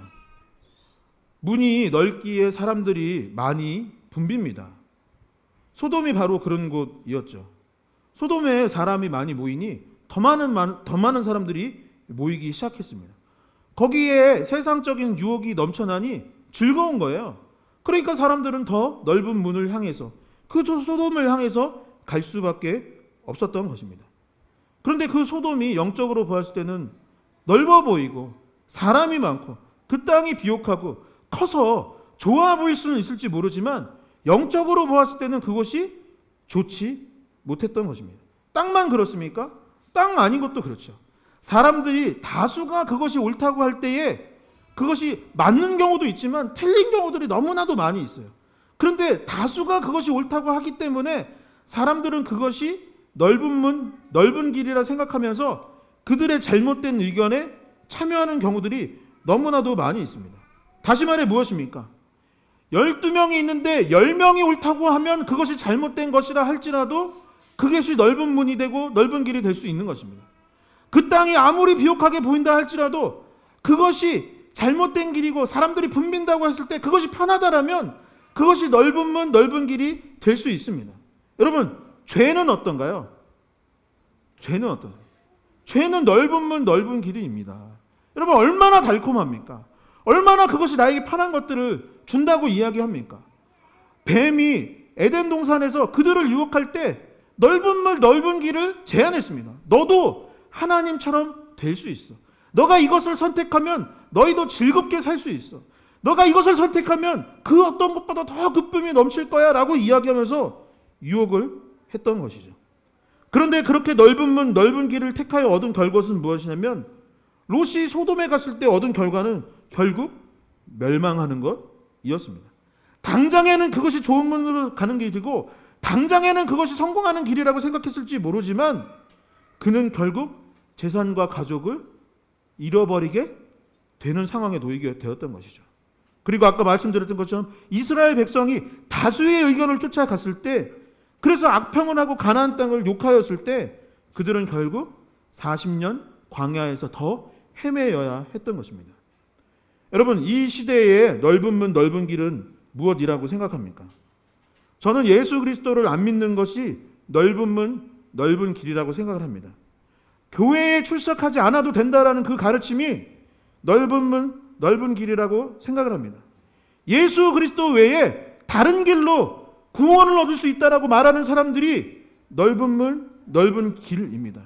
문이 넓기에 사람들이 많이 붐빕니다. 소돔이 바로 그런 곳이었죠. 소돔에 사람이 많이 모이니 더 많은 사람들이 모이기 시작했습니다. 거기에 세상적인 유혹이 넘쳐나니 즐거운 거예요. 그러니까 사람들은 더 넓은 문을 향해서 그 소돔을 향해서 갈 수밖에 없었던 것입니다. 그런데 그 소돔이 영적으로 보았을 때는 넓어 보이고 사람이 많고 그 땅이 비옥하고 커서 좋아 보일 수는 있을지 모르지만 영적으로 보았을 때는 그것이 좋지 못했던 것입니다. 땅만 그렇습니까? 땅 아닌 것도 그렇죠. 사람들이 다수가 그것이 옳다고 할 때에 그것이 맞는 경우도 있지만 틀린 경우들이 너무나도 많이 있어요. 그런데 다수가 그것이 옳다고 하기 때문에 사람들은 그것이 넓은 문, 넓은 길이라 생각하면서 그들의 잘못된 의견에 참여하는 경우들이 너무나도 많이 있습니다. 다시 말해 무엇입니까? 12명이 있는데 10명이 옳다고 하면 그것이 잘못된 것이라 할지라도 그것이 넓은 문이 되고 넓은 길이 될 수 있는 것입니다. 그 땅이 아무리 비옥하게 보인다 할지라도 그것이 잘못된 길이고 사람들이 붐빈다고 했을 때 그것이 편하다라면 그것이 넓은 문, 넓은 길이 될 수 있습니다. 여러분, 죄는 어떤가요? 죄는 어떤가요? 죄는 넓은 문, 넓은 길입니다. 여러분, 얼마나 달콤합니까? 얼마나 그것이 나에게 편한 것들을 준다고 이야기합니까? 뱀이 에덴 동산에서 그들을 유혹할 때 넓은 문, 넓은 길을 제안했습니다. 너도 하나님처럼 될 수 있어. 너가 이것을 선택하면 너희도 즐겁게 살 수 있어. 너가 이것을 선택하면 그 어떤 것보다 더 기쁨이 넘칠 거야 라고 이야기하면서 유혹을 했던 것이죠. 그런데 그렇게 넓은 문, 넓은 길을 택하여 얻은 결과는 무엇이냐면 롯이 소돔에 갔을 때 얻은 결과는 결국 멸망하는 것이었습니다. 당장에는 그것이 좋은 문으로 가는 길이고 당장에는 그것이 성공하는 길이라고 생각했을지 모르지만 그는 결국 재산과 가족을 잃어버리게 되는 상황에 놓이게 되었던 것이죠. 그리고 아까 말씀드렸던 것처럼 이스라엘 백성이 다수의 의견을 쫓아갔을 때 그래서 악평을 하고 가나안 땅을 욕하였을 때 그들은 결국 40년 광야에서 더 헤매여야 했던 것입니다. 여러분, 이 시대의 넓은 문 넓은 길은 무엇이라고 생각합니까? 저는 예수 그리스도를 안 믿는 것이 넓은 문 넓은 길이라고 생각을 합니다. 교회에 출석하지 않아도 된다라는 그 가르침이 넓은 문 넓은 길이라고 생각을 합니다. 예수 그리스도 외에 다른 길로 구원을 얻을 수 있다라고 말하는 사람들이 넓은 문 넓은 길입니다.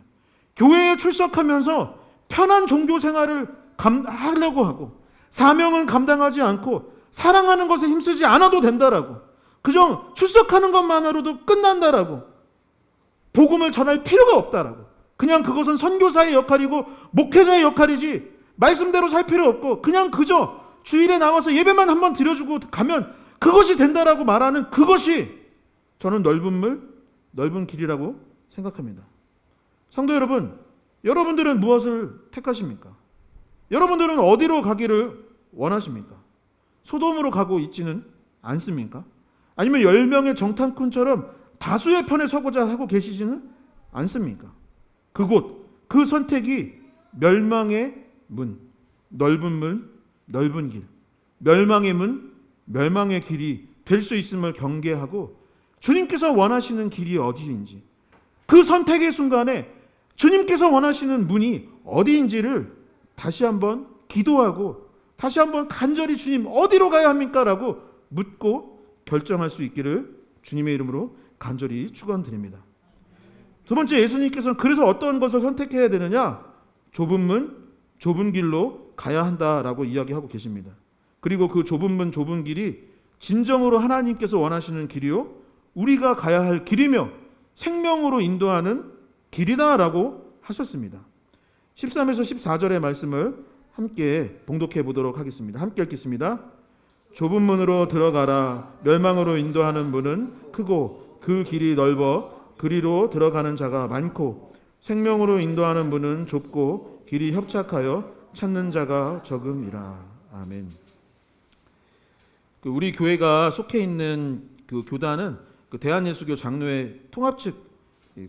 교회에 출석하면서 편한 종교 생활을 하려고 하고 사명은 감당하지 않고 사랑하는 것에 힘쓰지 않아도 된다라고 그저 출석하는 것만으로도 끝난다라고 복음을 전할 필요가 없다라고 그냥 그것은 선교사의 역할이고 목회자의 역할이지 말씀대로 살 필요 없고 그냥 그저 주일에 나와서 예배만 한번 드려주고 가면 그것이 된다라고 말하는 그것이 저는 넓은 물 넓은 길이라고 생각합니다. 성도 여러분, 여러분들은 무엇을 택하십니까? 여러분들은 어디로 가기를 원하십니까? 소돔으로 가고 있지는 않습니까? 아니면 10명의 정탐꾼처럼 다수의 편에 서고자 하고 계시지는 않습니까? 그곳, 그 선택이 멸망의 문, 넓은 길, 멸망의 문, 멸망의 길이 될 수 있음을 경계하고 주님께서 원하시는 길이 어디인지 그 선택의 순간에 주님께서 원하시는 문이 어디인지를 다시 한번 기도하고 다시 한번 간절히 주님 어디로 가야 합니까? 라고 묻고 결정할 수 있기를 주님의 이름으로 간절히 축원드립니다. 두 번째, 예수님께서는 그래서 어떤 것을 선택해야 되느냐? 좁은 문, 좁은 길로 가야 한다라고 이야기하고 계십니다. 그리고 그 좁은 문, 좁은 길이 진정으로 하나님께서 원하시는 길이요 우리가 가야 할 길이며 생명으로 인도하는 길이다라고 하셨습니다. 13에서 14절의 말씀을 함께 봉독해 보도록 하겠습니다. 함께 읽겠습니다. 좁은 문으로 들어가라. 멸망으로 인도하는 문은 크고 그 길이 넓어 그리로 들어가는 자가 많고 생명으로 인도하는 문은 좁고 길이 협착하여 찾는 자가 적음이라. 아멘. 우리 교회가 속해 있는 그 교단은 그 대한예수교 장로회 통합 측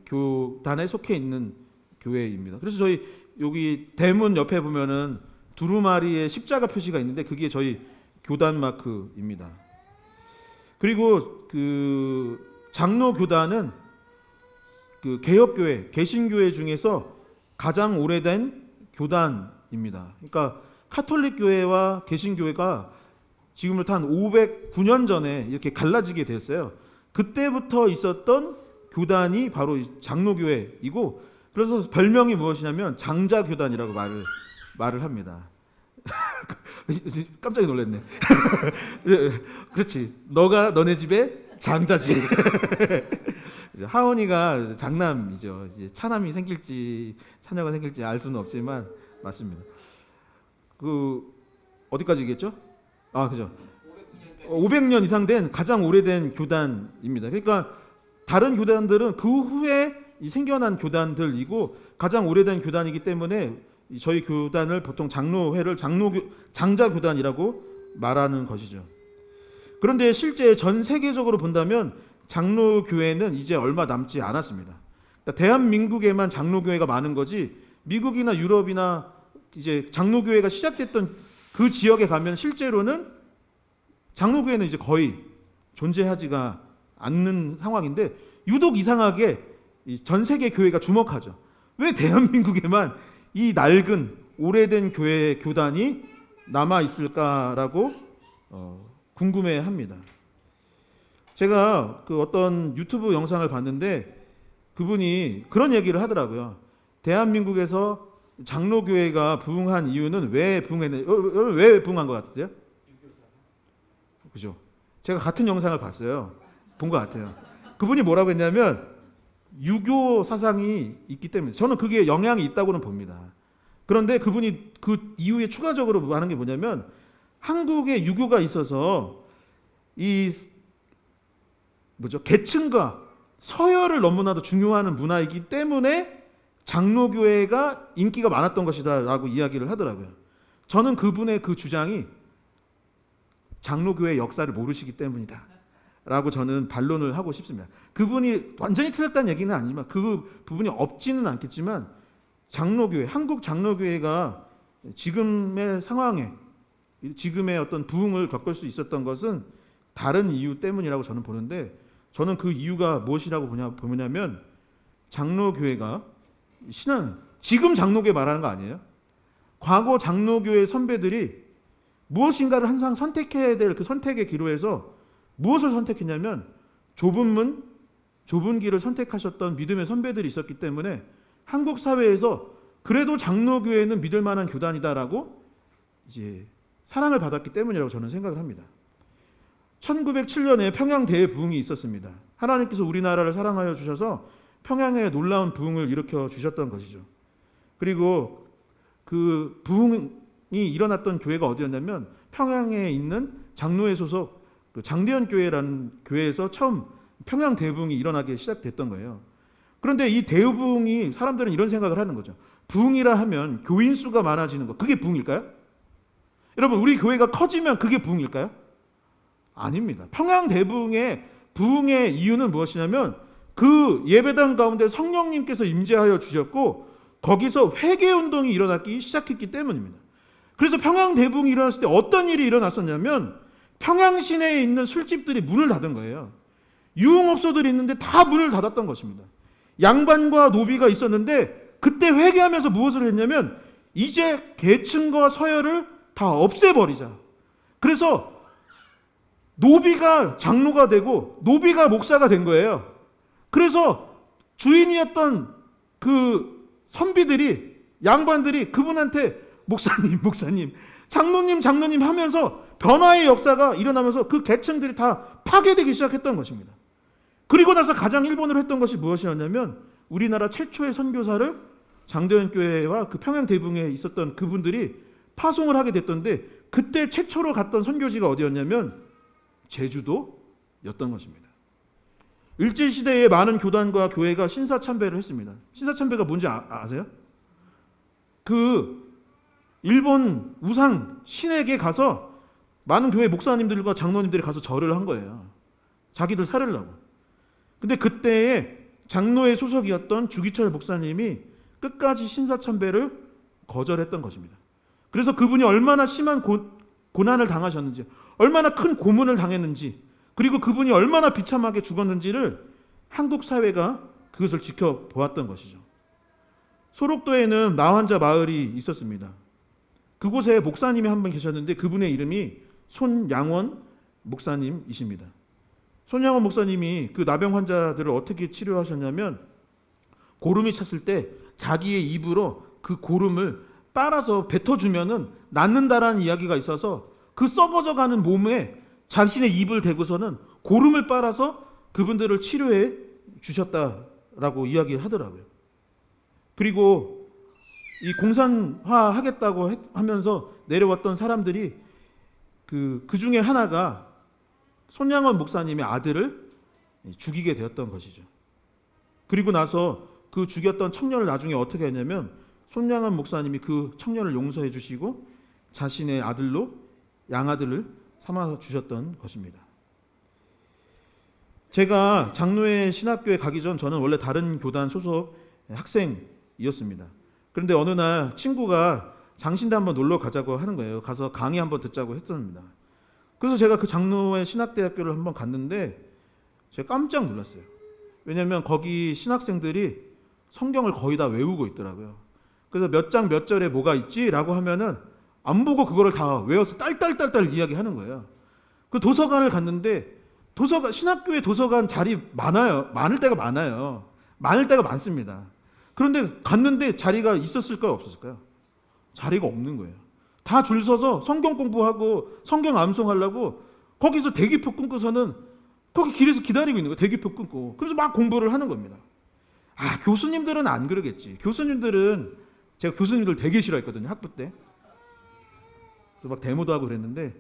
교단에 속해 있는 교회입니다. 그래서 저희 여기 대문 옆에 보면은 두루마리의 십자가 표시가 있는데 그게 저희 교단 마크입니다. 그리고 그 장로 교단은 그 개혁교회, 개신교회 중에서 가장 오래된 교단입니다. 그러니까 카톨릭 교회와 개신교회가 지금부터 한 509년 전에 이렇게 갈라지게 됐어요. 그때부터 있었던 교단이 바로 장로교회이고 그래서 별명이 무엇이냐면 장자교단이라고 말을 합니다. 깜짝 놀랐네. 그렇지. 너네 집에 장자지. 하원이가 장남이죠. 이제 차남이 생길지 차녀가 생길지 알 수는 없지만 맞습니다. 그 어디까지 얘기했죠? 아, 그죠. 500년 이상 된 가장 오래된 교단입니다. 그러니까 다른 교단들은 그 후에 생겨난 교단들이고 가장 오래된 교단이기 때문에 저희 교단을 보통 장로회를 장자교단이라고 말하는 것이죠. 그런데 실제 전 세계적으로 본다면 장로교회는 이제 얼마 남지 않았습니다. 그러니까 대한민국에만 장로교회가 많은 거지 미국이나 유럽이나 이제 장로교회가 시작됐던 그 지역에 가면 실제로는 장로교회는 이제 거의 존재하지가 않는 상황인데 유독 이상하게 전 세계 교회가 주목하죠. 왜 대한민국에만 이 낡은 오래된 교회 교단이 남아 있을까라고 궁금해합니다. 제가 그 어떤 유튜브 영상을 봤는데 그분이 그런 얘기를 하더라고요. 대한민국에서 장로교회가 부흥한 이유는 왜 부흥한 것 같으세요? 그죠? 제가 같은 영상을 봤어요. 본 것 같아요. 그분이 뭐라고 했냐면 유교 사상이 있기 때문에 저는 그게 영향이 있다고는 봅니다. 그런데 그분이 그 이후에 추가적으로 하는 게 뭐냐면 한국에 유교가 있어서 이 계층과 서열을 너무나도 중요하는 문화이기 때문에 장로교회가 인기가 많았던 것이다라고 이야기를 하더라고요. 저는 그분의 그 주장이 장로교회의 역사를 모르시기 때문이다 라고 저는 반론을 하고 싶습니다. 그분이 완전히 틀렸다는 얘기는 아니지만 그 부분이 없지는 않겠지만 장로교회, 한국 장로교회가 지금의 상황에 지금의 어떤 부흥을 겪을 수 있었던 것은 다른 이유 때문이라고 저는 보는데 저는 그 이유가 무엇이라고 보냐면 장로교회가 지금 장로교회 말하는 거 아니에요? 과거 장로교회 선배들이 무엇인가를 항상 선택해야 될 그 선택의 기로에서 무엇을 선택했냐면 좁은 문, 좁은 길을 선택하셨던 믿음의 선배들이 있었기 때문에 한국 사회에서 그래도 장로교회는 믿을 만한 교단이다라고 이제 사랑을 받았기 때문이라고 저는 생각을 합니다. 1907년에 평양 대부흥이 있었습니다. 하나님께서 우리나라를 사랑하여 주셔서 평양에 놀라운 부흥을 일으켜 주셨던 것이죠. 그리고 그 부흥이 일어났던 교회가 어디였냐면 평양에 있는 장로회 소속 그 장대현 교회라는 교회에서 처음 평양 대부흥이 일어나기 시작됐던 거예요. 그런데 이 대부흥이 사람들은 이런 생각을 하는 거죠. 부흥이라 하면 교인 수가 많아지는 거, 그게 부흥일까요? 여러분, 우리 교회가 커지면 그게 부흥일까요? 아닙니다. 평양 대부흥의 부흥의 이유는 무엇이냐면 그 예배당 가운데 성령님께서 임재하여 주셨고 거기서 회개 운동이 일어나기 시작했기 때문입니다. 그래서 평양 대부흥이 일어났을 때 어떤 일이 일어났었냐면 평양 시내에 있는 술집들이 문을 닫은 거예요. 유흥업소들이 있는데 다 문을 닫았던 것입니다. 양반과 노비가 있었는데 그때 회개하면서 무엇을 했냐면 이제 계층과 서열을 다 없애버리자. 그래서 노비가 장로가 되고 노비가 목사가 된 거예요. 그래서 주인이었던 그 선비들이 양반들이 그분한테 목사님, 장로님 하면서 변화의 역사가 일어나면서 그 계층들이 다 파괴되기 시작했던 것입니다. 그리고 나서 가장 일본으로 했던 것이 무엇이었냐면 우리나라 최초의 선교사를 장대현 교회와 그 평양 대부흥에 있었던 그분들이 파송을 하게 됐던데 그때 최초로 갔던 선교지가 어디였냐면 제주도였던 것입니다. 일제시대에 많은 교단과 교회가 신사참배를 했습니다. 신사참배가 뭔지 아세요? 그 일본 우상 신에게 가서 많은 교회 목사님들과 장로님들이 가서 절을 한 거예요. 자기들 살으려고. 근데 그때에 장로의 소속이었던 주기철 목사님이 끝까지 신사참배를 거절했던 것입니다. 그래서 그분이 얼마나 심한 고난을 당하셨는지, 얼마나 큰 고문을 당했는지, 그리고 그분이 얼마나 비참하게 죽었는지를 한국 사회가 그것을 지켜보았던 것이죠. 소록도에는 나환자 마을이 있었습니다. 그곳에 목사님이 한 분 계셨는데 그분의 이름이 손양원 목사님이십니다. 손양원 목사님이 그 나병 환자들을 어떻게 치료하셨냐면 고름이 찼을 때 자기의 입으로 그 고름을 빨아서 뱉어주면은 낫는다라는 이야기가 있어서 그 썩어져가는 몸에 자신의 입을 대고서는 고름을 빨아서 그분들을 치료해 주셨다라고 이야기를 하더라고요. 그리고 이 공산화 하겠다고 하면서 내려왔던 사람들이 그 중에 하나가 손양원 목사님의 아들을 죽이게 되었던 것이죠. 그리고 나서 그 죽였던 청년을 나중에 어떻게 했냐면 손양원 목사님이 그 청년을 용서해 주시고 자신의 아들로 양아들을 삼아 주셨던 것입니다. 제가 장로회 신학교에 가기 전 저는 원래 다른 교단 소속 학생이었습니다. 그런데 어느 날 친구가 장신대 한번 놀러 가자고 하는 거예요. 가서 강의 한번 듣자고 했습니다. 그래서 제가 그 장로회 신학대학교를 한번 갔는데 제가 깜짝 놀랐어요. 왜냐하면 거기 신학생들이 성경을 거의 다 외우고 있더라고요. 그래서 몇 장 몇 절에 뭐가 있지라고 하면은 안 보고 그거를 다 외워서 딸딸딸딸 이야기하는 거예요. 그 도서관을 갔는데 신학교에 도서관 자리 많을 때가 많아요. 많을 때가 많습니다. 그런데 갔는데 자리가 있었을까요, 없었을까요? 자리가 없는 거예요. 다 줄 서서 성경 공부하고 성경 암송하려고 거기서 대기표 끊고서는 거기 길에서 기다리고 있는 거예요. 대기표 끊고. 그래서 막 공부를 하는 겁니다. 교수님들은 안 그러겠지. 제가 교수님들 되게 싫어했거든요, 학부 때. 그래서 막 데모도 하고 그랬는데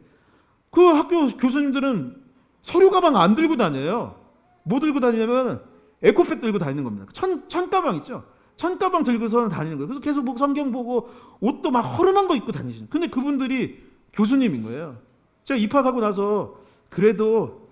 그 학교 교수님들은 서류 가방 안 들고 다녀요. 뭐 들고 다니냐면 에코백 들고 다니는 겁니다. 천 가방 있죠. 천 가방 들고서 다니는 거예요. 그래서 계속 뭐 성경 보고 옷도 막 허름한 거 입고 다니시는. 근데 그분들이 교수님인 거예요. 제가 입학하고 나서 그래도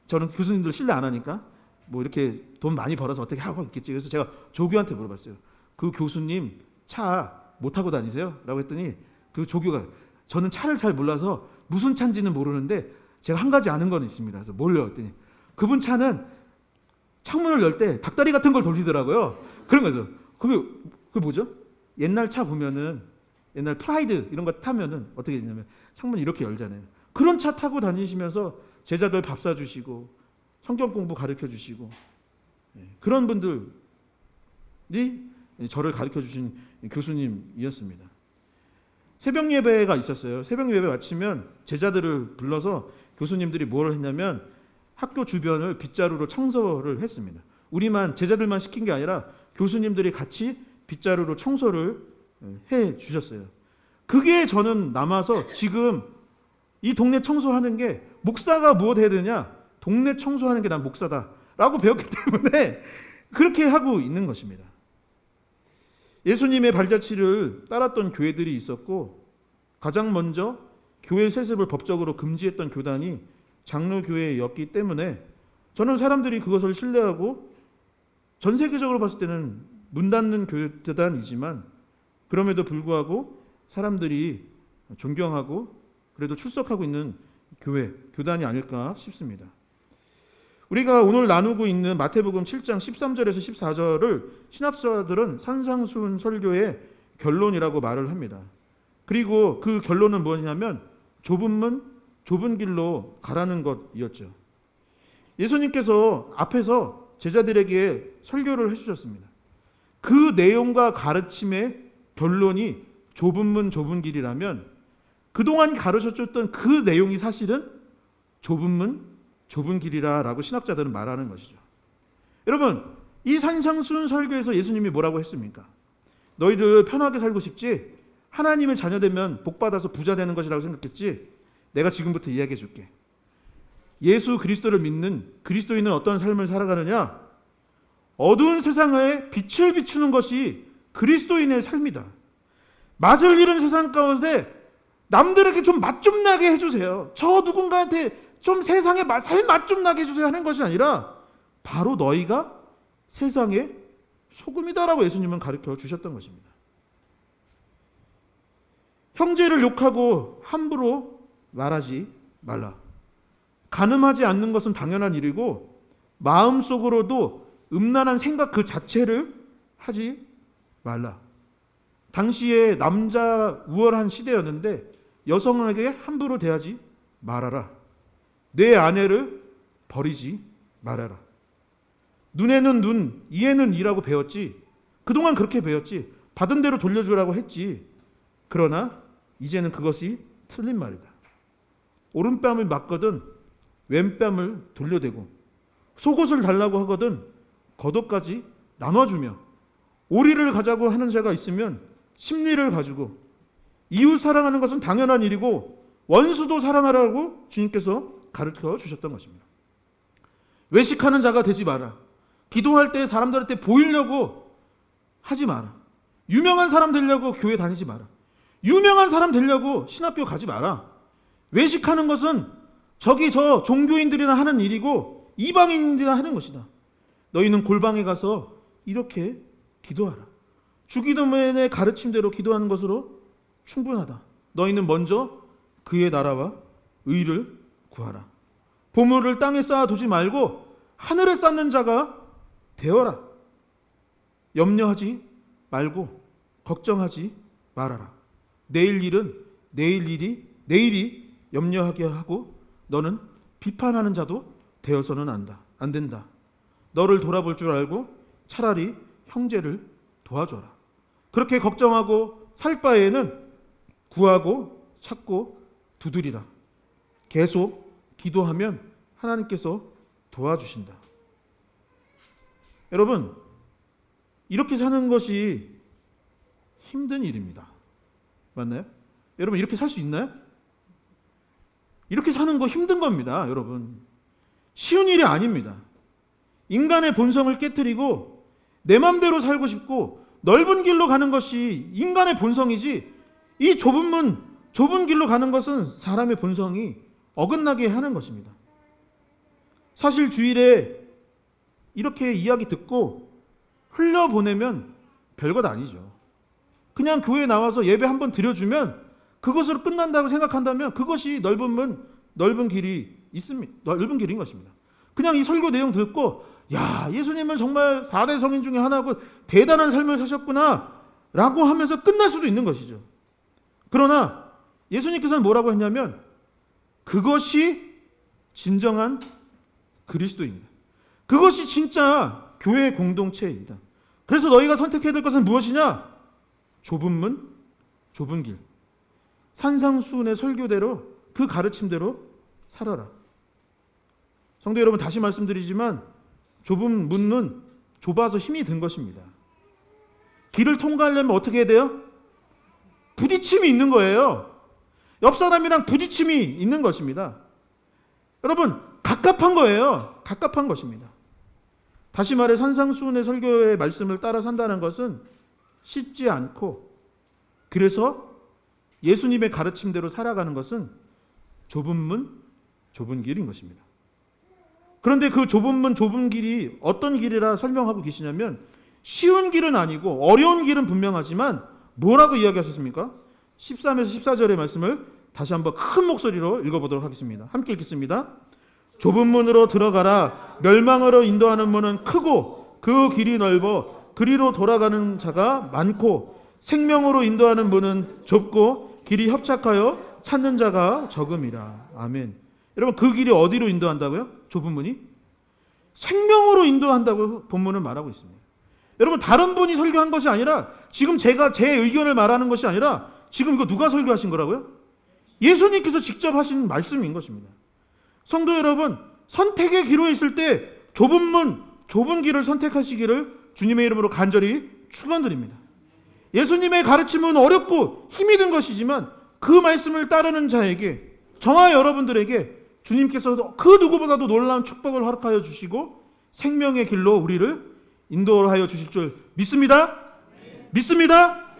저는 교수님들 신뢰 안 하니까 뭐 이렇게 돈 많이 벌어서 어떻게 하고 있겠지. 그래서 제가 조교한테 물어봤어요. 그 교수님 차 못 타고 다니세요? 라고 했더니 그 조교가 저는 차를 잘 몰라서 무슨 차인지는 모르는데 제가 한 가지 아는 건 있습니다. 그래서 뭘요? 했더니 그분 차는 창문을 열 때 닭다리 같은 걸 돌리더라고요. 그런 거죠. 그게 뭐죠? 옛날 차 보면은 옛날 프라이드 이런 거 타면은 어떻게 되냐면 창문 이렇게 열잖아요. 그런 차 타고 다니시면서 제자들 밥 사주시고 성경 공부 가르쳐 주시고 그런 분들이 저를 가르쳐 주신 교수님이었습니다. 새벽 예배가 있었어요. 새벽 예배 마치면 제자들을 불러서 교수님들이 뭘 했냐면 학교 주변을 빗자루로 청소를 했습니다. 우리만 제자들만 시킨 게 아니라 교수님들이 같이 빗자루로 청소를 해 주셨어요. 그게 저는 남아서 지금 이 동네 청소하는 게 목사가 무엇 해야 되냐? 동네 청소하는 게 난 목사다라고 배웠기 때문에 그렇게 하고 있는 것입니다. 예수님의 발자취를 따랐던 교회들이 있었고 가장 먼저 교회 세습을 법적으로 금지했던 교단이 장로교회였기 때문에 저는 사람들이 그것을 신뢰하고 전 세계적으로 봤을 때는 문 닫는 교단이지만 그럼에도 불구하고 사람들이 존경하고 그래도 출석하고 있는 교단이 아닐까 싶습니다. 우리가 오늘 나누고 있는 마태복음 7장 13절에서 14절을 신학자들은 산상수훈 설교의 결론이라고 말을 합니다. 그리고 그 결론은 뭐냐면 좁은 문, 좁은 길로 가라는 것이었죠. 예수님께서 앞에서 제자들에게 설교를 해주셨습니다. 그 내용과 가르침의 결론이 좁은 문, 좁은 길이라면 그동안 가르쳐줬던 그 내용이 사실은 좁은 문, 좁은 길이라고 신학자들은 말하는 것이죠. 여러분, 이 산상수훈 설교에서 예수님이 뭐라고 했습니까? 너희들 편하게 살고 싶지? 하나님의 자녀 되면 복 받아서 부자 되는 것이라고 생각했지? 내가 지금부터 이야기해 줄게. 예수 그리스도를 믿는 그리스도인은 어떤 삶을 살아가느냐? 어두운 세상에 빛을 비추는 것이 그리스도인의 삶이다. 맛을 잃은 세상 가운데 남들에게 좀 맛 좀 나게 해주세요. 저 누군가한테 좀 세상에 살 맛 좀 나게 해주세요 하는 것이 아니라 바로 너희가 세상의 소금이다라고 예수님은 가르쳐 주셨던 것입니다. 형제를 욕하고 함부로 말하지 말라. 간음하지 않는 것은 당연한 일이고 마음속으로도 음란한 생각 그 자체를 하지 말라. 당시에 남자 우월한 시대였는데 여성에게 함부로 대하지 말아라. 내 아내를 버리지 말아라. 눈에는 눈, 이에는 이라고 배웠지. 그동안 그렇게 배웠지. 받은 대로 돌려주라고 했지. 그러나 이제는 그것이 틀린 말이다. 오른뺨을 맞거든 왼뺨을 돌려대고 속옷을 달라고 하거든 겉옷까지 나눠주며 오리를 가자고 하는 자가 있으면 십리를 가지고 이웃 사랑하는 것은 당연한 일이고 원수도 사랑하라고 주님께서 가르쳐 주셨던 것입니다. 외식하는 자가 되지 마라. 기도할 때 사람들한테 보이려고 하지 마라. 유명한 사람 되려고 교회 다니지 마라. 유명한 사람 되려고 신학교 가지 마라. 외식하는 것은 저기 저 종교인들이나 하는 일이고 이방인들이나 하는 것이다. 너희는 골방에 가서 이렇게 기도하라. 주기도문의 가르침대로 기도하는 것으로 충분하다. 너희는 먼저 그의 나라와 의를 구하라. 보물을 땅에 쌓아두지 말고 하늘에 쌓는 자가 되어라. 염려하지 말고 걱정하지 말아라. 내일 일은 내일이 염려하게 하고 너는 비판하는 자도 되어서는 안 된다. 너를 돌아볼 줄 알고 차라리 형제를 도와줘라. 그렇게 걱정하고 살 바에는 구하고 찾고 두드리라. 계속 기도하면 하나님께서 도와주신다. 여러분, 이렇게 사는 것이 힘든 일입니다. 맞나요? 여러분, 이렇게 살 수 있나요? 이렇게 사는 거 힘든 겁니다, 여러분. 쉬운 일이 아닙니다. 인간의 본성을 깨트리고 내 맘대로 살고 싶고 넓은 길로 가는 것이 인간의 본성이지, 이 좁은 길로 가는 것은 사람의 본성이 어긋나게 하는 것입니다. 사실 주일에 이렇게 이야기 듣고 흘려보내면 별것 아니죠. 그냥 교회에 나와서 예배 한번 드려주면 그것으로 끝난다고 생각한다면 그것이 넓은 길이 있습니다. 넓은 길인 것입니다. 그냥 이 설교 내용 듣고 야, 예수님은 정말 4대 성인 중에 하나고 대단한 삶을 사셨구나 라고 하면서 끝날 수도 있는 것이죠. 그러나 예수님께서는 뭐라고 했냐면 그것이 진정한 그리스도입니다. 그것이 진짜 교회 공동체입니다. 그래서 너희가 선택해야 될 것은 무엇이냐? 좁은 문, 좁은 길. 산상수훈의 설교대로 그 가르침대로 살아라. 성도 여러분, 다시 말씀드리지만 좁은 문은 좁아서 힘이 든 것입니다. 길을 통과하려면 어떻게 해야 돼요? 부딪힘이 있는 거예요. 옆 사람이랑 부딪힘이 있는 것입니다. 여러분, 갑갑한 거예요. 갑갑한 것입니다. 다시 말해 산상수훈의 설교의 말씀을 따라 산다는 것은 쉽지 않고, 그래서 예수님의 가르침대로 살아가는 것은 좁은 문, 좁은 길인 것입니다. 그런데 그 좁은 문, 좁은 길이 어떤 길이라 설명하고 계시냐면 쉬운 길은 아니고 어려운 길은 분명하지만 뭐라고 이야기하셨습니까? 13에서 14절의 말씀을 다시 한번 큰 목소리로 읽어보도록 하겠습니다. 함께 읽겠습니다. 좁은 문으로 들어가라. 멸망으로 인도하는 문은 크고 그 길이 넓어 그리로 돌아가는 자가 많고 생명으로 인도하는 문은 좁고 길이 협착하여 찾는 자가 적음이라. 아멘. 여러분, 그 길이 어디로 인도한다고요? 좁은 문이? 생명으로 인도한다고 본문은 말하고 있습니다. 여러분, 다른 분이 설교한 것이 아니라 지금 제가 제 의견을 말하는 것이 아니라 지금 이거 누가 설교하신 거라고요? 예수님께서 직접 하신 말씀인 것입니다. 성도 여러분, 선택의 기로에 있을 때 좁은 문, 좁은 길을 선택하시기를 주님의 이름으로 간절히 축원드립니다. 예수님의 가르침은 어렵고 힘이 든 것이지만 그 말씀을 따르는 자에게, 저와 여러분들에게 주님께서 그 누구보다도 놀라운 축복을 허락하여 주시고 생명의 길로 우리를 인도하여 주실 줄 믿습니다. 믿습니다.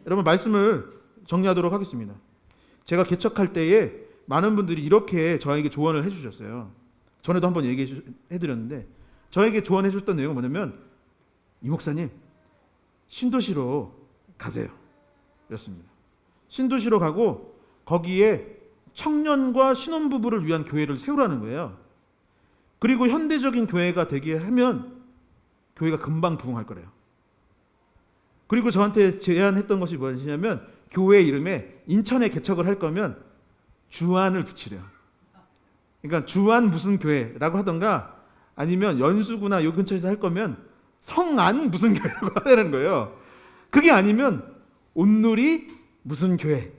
여러분, 말씀을 정리하도록 하겠습니다. 제가 개척할 때에 많은 분들이 이렇게 저에게 조언을 해주셨어요. 전에도 한번 얘기해드렸는데 저에게 조언해 줬던 내용은 뭐냐면, 이 목사님 신도시로 가세요 였습니다. 신도시로 가고 거기에 청년과 신혼부부를 위한 교회를 세우라는 거예요. 그리고 현대적인 교회가 되게 하면 교회가 금방 부흥할 거래요. 그리고 저한테 제안했던 것이 무엇이냐면 교회 이름에 인천에 개척을 할 거면 주안을 붙이래요. 그러니까 주안 무슨 교회라고 하던가 아니면 연수구나 요 근처에서 할 거면 성안 무슨 교회라고 하라는 거예요. 그게 아니면 온누리 무슨 교회,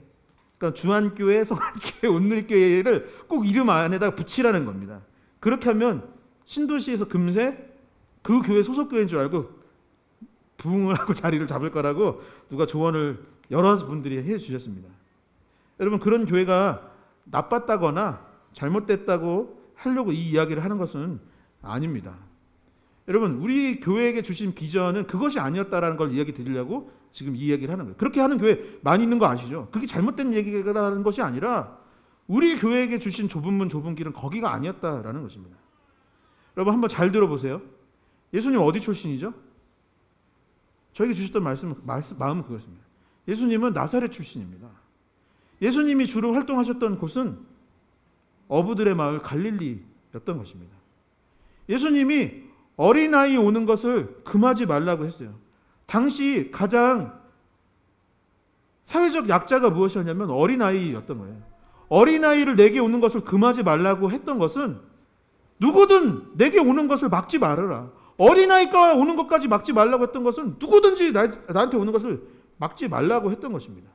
그러니까 주안교회, 성안교회, 온누리교회를 꼭 이름 안에다가 붙이라는 겁니다. 그렇게 하면 신도시에서 금세 그 교회 소속교회인 줄 알고 부흥을 하고 자리를 잡을 거라고 누가 조언을 여러 분들이 해주셨습니다. 여러분, 그런 교회가 나빴다거나 잘못됐다고 하려고 이 이야기를 하는 것은 아닙니다. 여러분, 우리 교회에게 주신 비전은 그것이 아니었다라는 걸 이야기 드리려고 지금 이 이야기를 하는 거예요. 그렇게 하는 교회 많이 있는 거 아시죠? 그게 잘못된 얘기라는 것이 아니라 우리 교회에게 주신 좁은 문, 좁은 길은 거기가 아니었다라는 것입니다. 여러분 한번 잘 들어보세요. 예수님 어디 출신이죠? 저에게 주셨던 마음은 그것입니다. 예수님은 나사렛 출신입니다. 예수님이 주로 활동하셨던 곳은 어부들의 마을 갈릴리였던 것입니다. 예수님이 어린아이 오는 것을 금하지 말라고 했어요. 당시 가장 사회적 약자가 무엇이었냐면 어린아이였던 거예요. 어린아이를 내게 오는 것을 금하지 말라고 했던 것은 누구든 내게 오는 것을 막지 말아라. 어린아이가 오는 것까지 막지 말라고 했던 것은 누구든지 나한테 오는 것을 막지 말라고 했던 것입니다.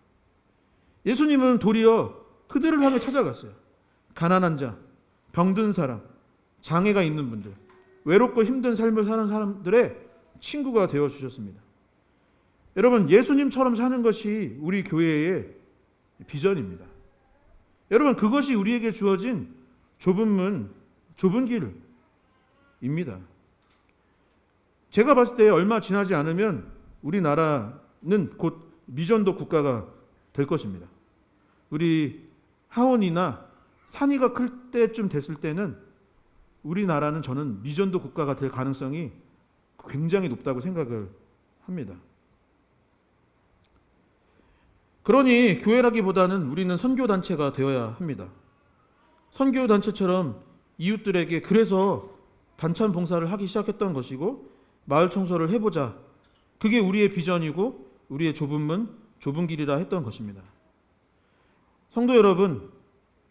예수님은 도리어 그들을 향해 찾아갔어요. 가난한 자, 병든 사람, 장애가 있는 분들, 외롭고 힘든 삶을 사는 사람들의 친구가 되어 주셨습니다. 여러분, 예수님처럼 사는 것이 우리 교회의 비전입니다. 여러분, 그것이 우리에게 주어진 좁은 문, 좁은 길입니다. 제가 봤을 때 얼마 지나지 않으면 우리나라는 곧 미전도 국가가 될 것입니다. 우리 하원이나 산이가 클 때쯤 됐을 때는 우리나라는 저는 미전도 국가가 될 가능성이 굉장히 높다고 생각을 합니다. 그러니 교회라기보다는 우리는 선교단체가 되어야 합니다. 선교단체처럼 이웃들에게 그래서 반찬 봉사를 하기 시작했던 것이고 마을 청소를 해보자. 그게 우리의 비전이고 우리의 좁은 문, 좁은 길이라 했던 것입니다. 성도 여러분,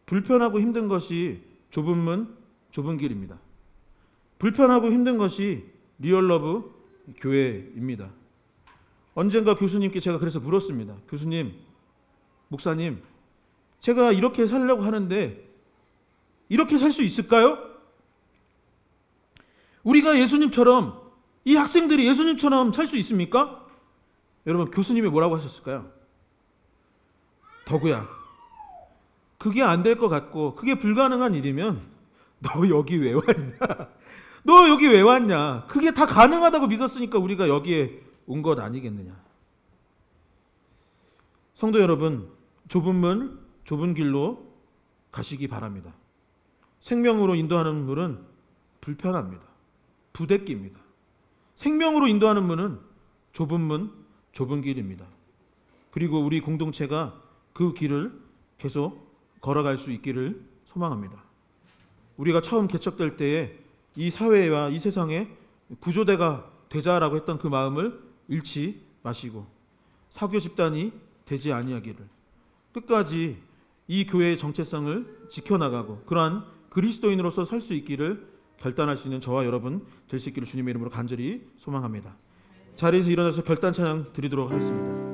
불편하고 힘든 것이 좁은 문, 좁은 길입니다. 불편하고 힘든 것이 리얼러브 교회입니다. 언젠가 교수님께 제가 그래서 물었습니다. 교수님, 목사님, 제가 이렇게 살려고 하는데 이렇게 살 수 있을까요? 우리가 예수님처럼, 이 학생들이 예수님처럼 살 수 있습니까? 여러분, 교수님이 뭐라고 하셨을까요? 더구야, 그게 안 될 것 같고 그게 불가능한 일이면 너 여기 왜 왔냐? 너 여기 왜 왔냐? 그게 다 가능하다고 믿었으니까 우리가 여기에 온 것 아니겠느냐? 성도 여러분, 좁은 문, 좁은 길로 가시기 바랍니다. 생명으로 인도하는 문은 불편합니다. 부대끼입니다. 생명으로 인도하는 문은 좁은 문, 좁은 길입니다. 그리고 우리 공동체가 그 길을 계속 걸어갈 수 있기를 소망합니다. 우리가 처음 개척될 때에 이 사회와 이 세상에 구조대가 되자라고 했던 그 마음을 잃지 마시고 사교 집단이 되지 아니하기를, 끝까지 이 교회의 정체성을 지켜나가고 그러한 그리스도인으로서 살 수 있기를 결단할 수 있는 저와 여러분 될 수 있기를 주님의 이름으로 간절히 소망합니다. 자리에서 일어나서 결단 찬양 드리도록 하겠습니다.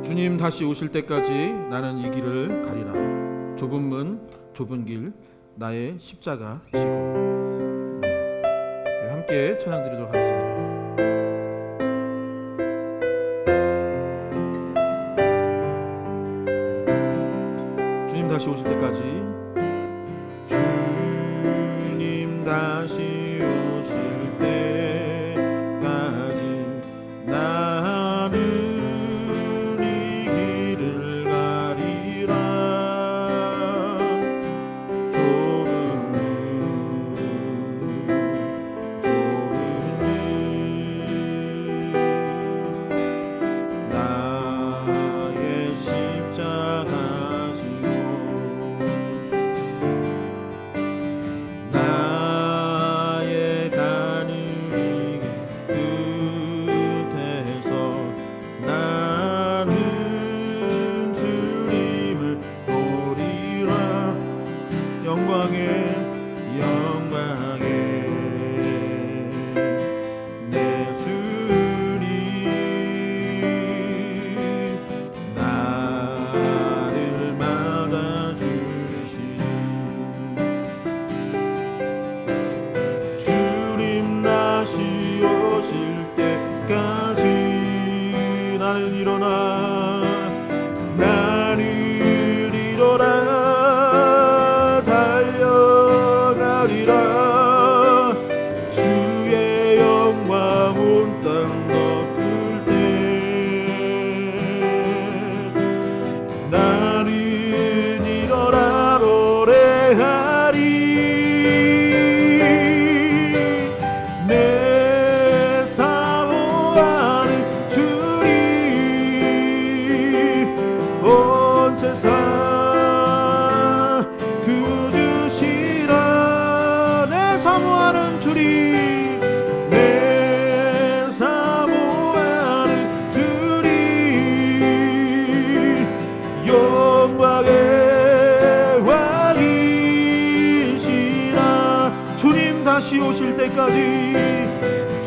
주님 다시 오실 때까지 나는 이 길을 가리라. 좁은 문, 좁은 길, 나의 십자가 지고. 함께 찬양 드리도록 하겠습니다. 주님 다시 오실 때까지, 주님 다시 오실 때까지 나는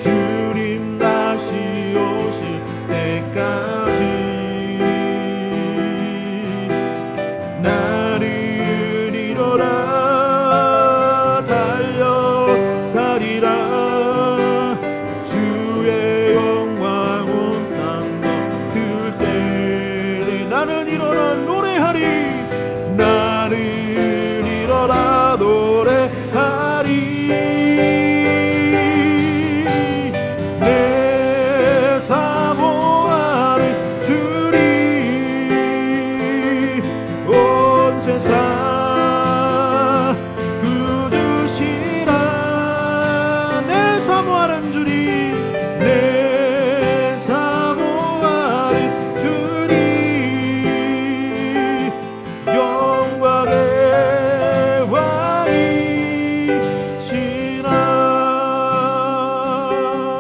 주님 다시 오실 때까지 나를 이뤄라 달려가리라 주의 영광 온 땅 덮을 때 나는 일어나 노래하리 나를 일어나 노래하리 내 사모하는 주리 온 세상 구주시라 내 사모하는 주리 내 사모하는 주리 영광의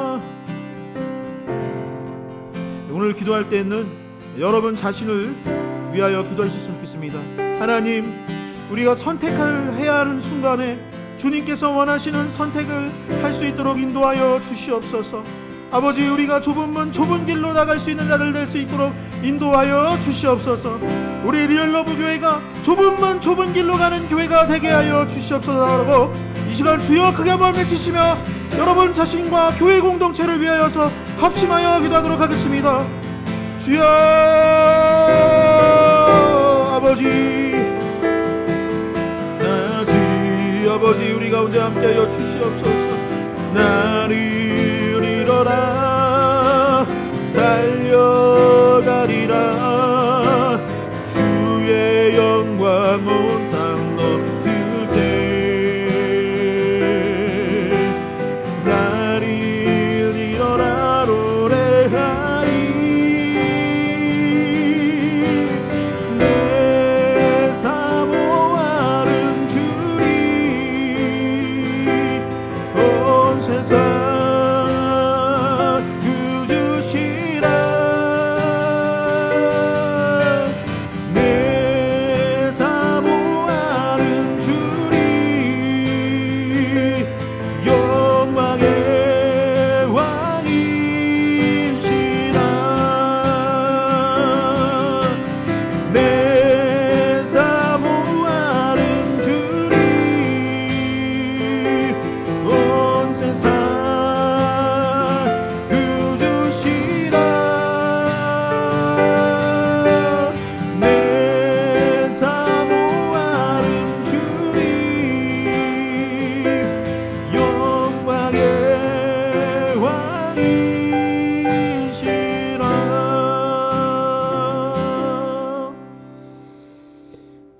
왕이시라. 오늘 기도할 때는 여러분 자신을 위하여 기도하셨으면 좋겠습니다. 하나님, 우리가 선택을 해야 하는 순간에 주님께서 원하시는 선택을 할 수 있도록 인도하여 주시옵소서. 아버지, 우리가 좁은 문 좁은 길로 나갈 수 있는 자들 될 수 있도록 인도하여 주시옵소서. 우리 리얼러브 교회가 좁은 문 좁은 길로 가는 교회가 되게 하여 주시옵소서. 이 시간 주여 크게 한번 외치시며 여러분 자신과 교회 공동체를 위하여서 합심하여 기도하도록 하겠습니다. 주여 아버지 우리 가운데 함께하여 주시옵소서. 나를 이뤄라 달려가리라 주의 영광 온 땅 덮을 때 나를 이뤄라 노래하리 내 사모하는 주리 온 세상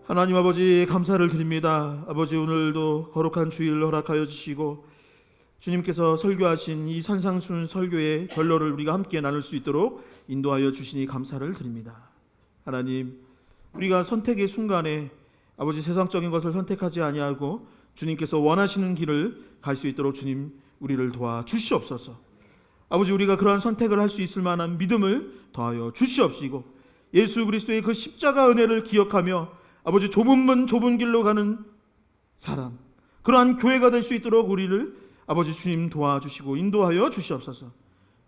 하나님 아버지 감사를 드립니다. 아버지 오늘도 거룩한 주일 허락하여 주시고 주님께서 설교하신 이 산상순 설교의 결론을 우리가 함께 나눌 수 있도록 인도하여 주시니 감사를 드립니다. 하나님 우리가 선택의 순간에 아버지 세상적인 것을 선택하지 아니하고 주님께서 원하시는 길을 갈 수 있도록 주님 우리를 도와 주시옵소서. 아버지 우리가 그러한 선택을 할 수 있을 만한 믿음을 더하여 주시옵시고 예수 그리스도의 그 십자가 은혜를 기억하며 아버지 좁은 문 좁은 길로 가는 사람 그러한 교회가 될 수 있도록 우리를 아버지 주님 도와주시고 인도하여 주시옵소서.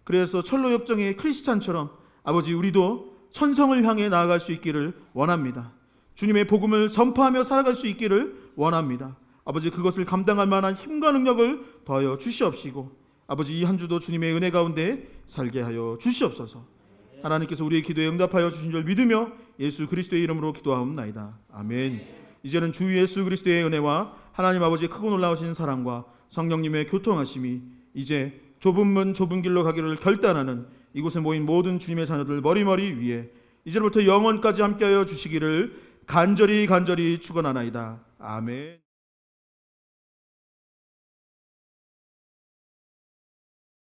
그래서 철로 역정의 크리스찬처럼 아버지 우리도 천성을 향해 나아갈 수 있기를 원합니다. 주님의 복음을 전파하며 살아갈 수 있기를 원합니다. 아버지 그것을 감당할 만한 힘과 능력을 더하여 주시옵시고 아버지 이 한 주도 주님의 은혜 가운데 살게 하여 주시옵소서. 하나님께서 우리의 기도에 응답하여 주신 줄 믿으며 예수 그리스도의 이름으로 기도하옵나이다. 아멘. 이제는 주 예수 그리스도의 은혜와 하나님 아버지의 크고 놀라우신 사랑과 성령님의 교통하심이 이제 좁은 문 좁은 길로 가기를 결단하는 이곳에 모인 모든 주님의 자녀들 머리머리 위에 이제부터 영원까지 함께하여 주시기를 간절히 축원하나이다. 아멘.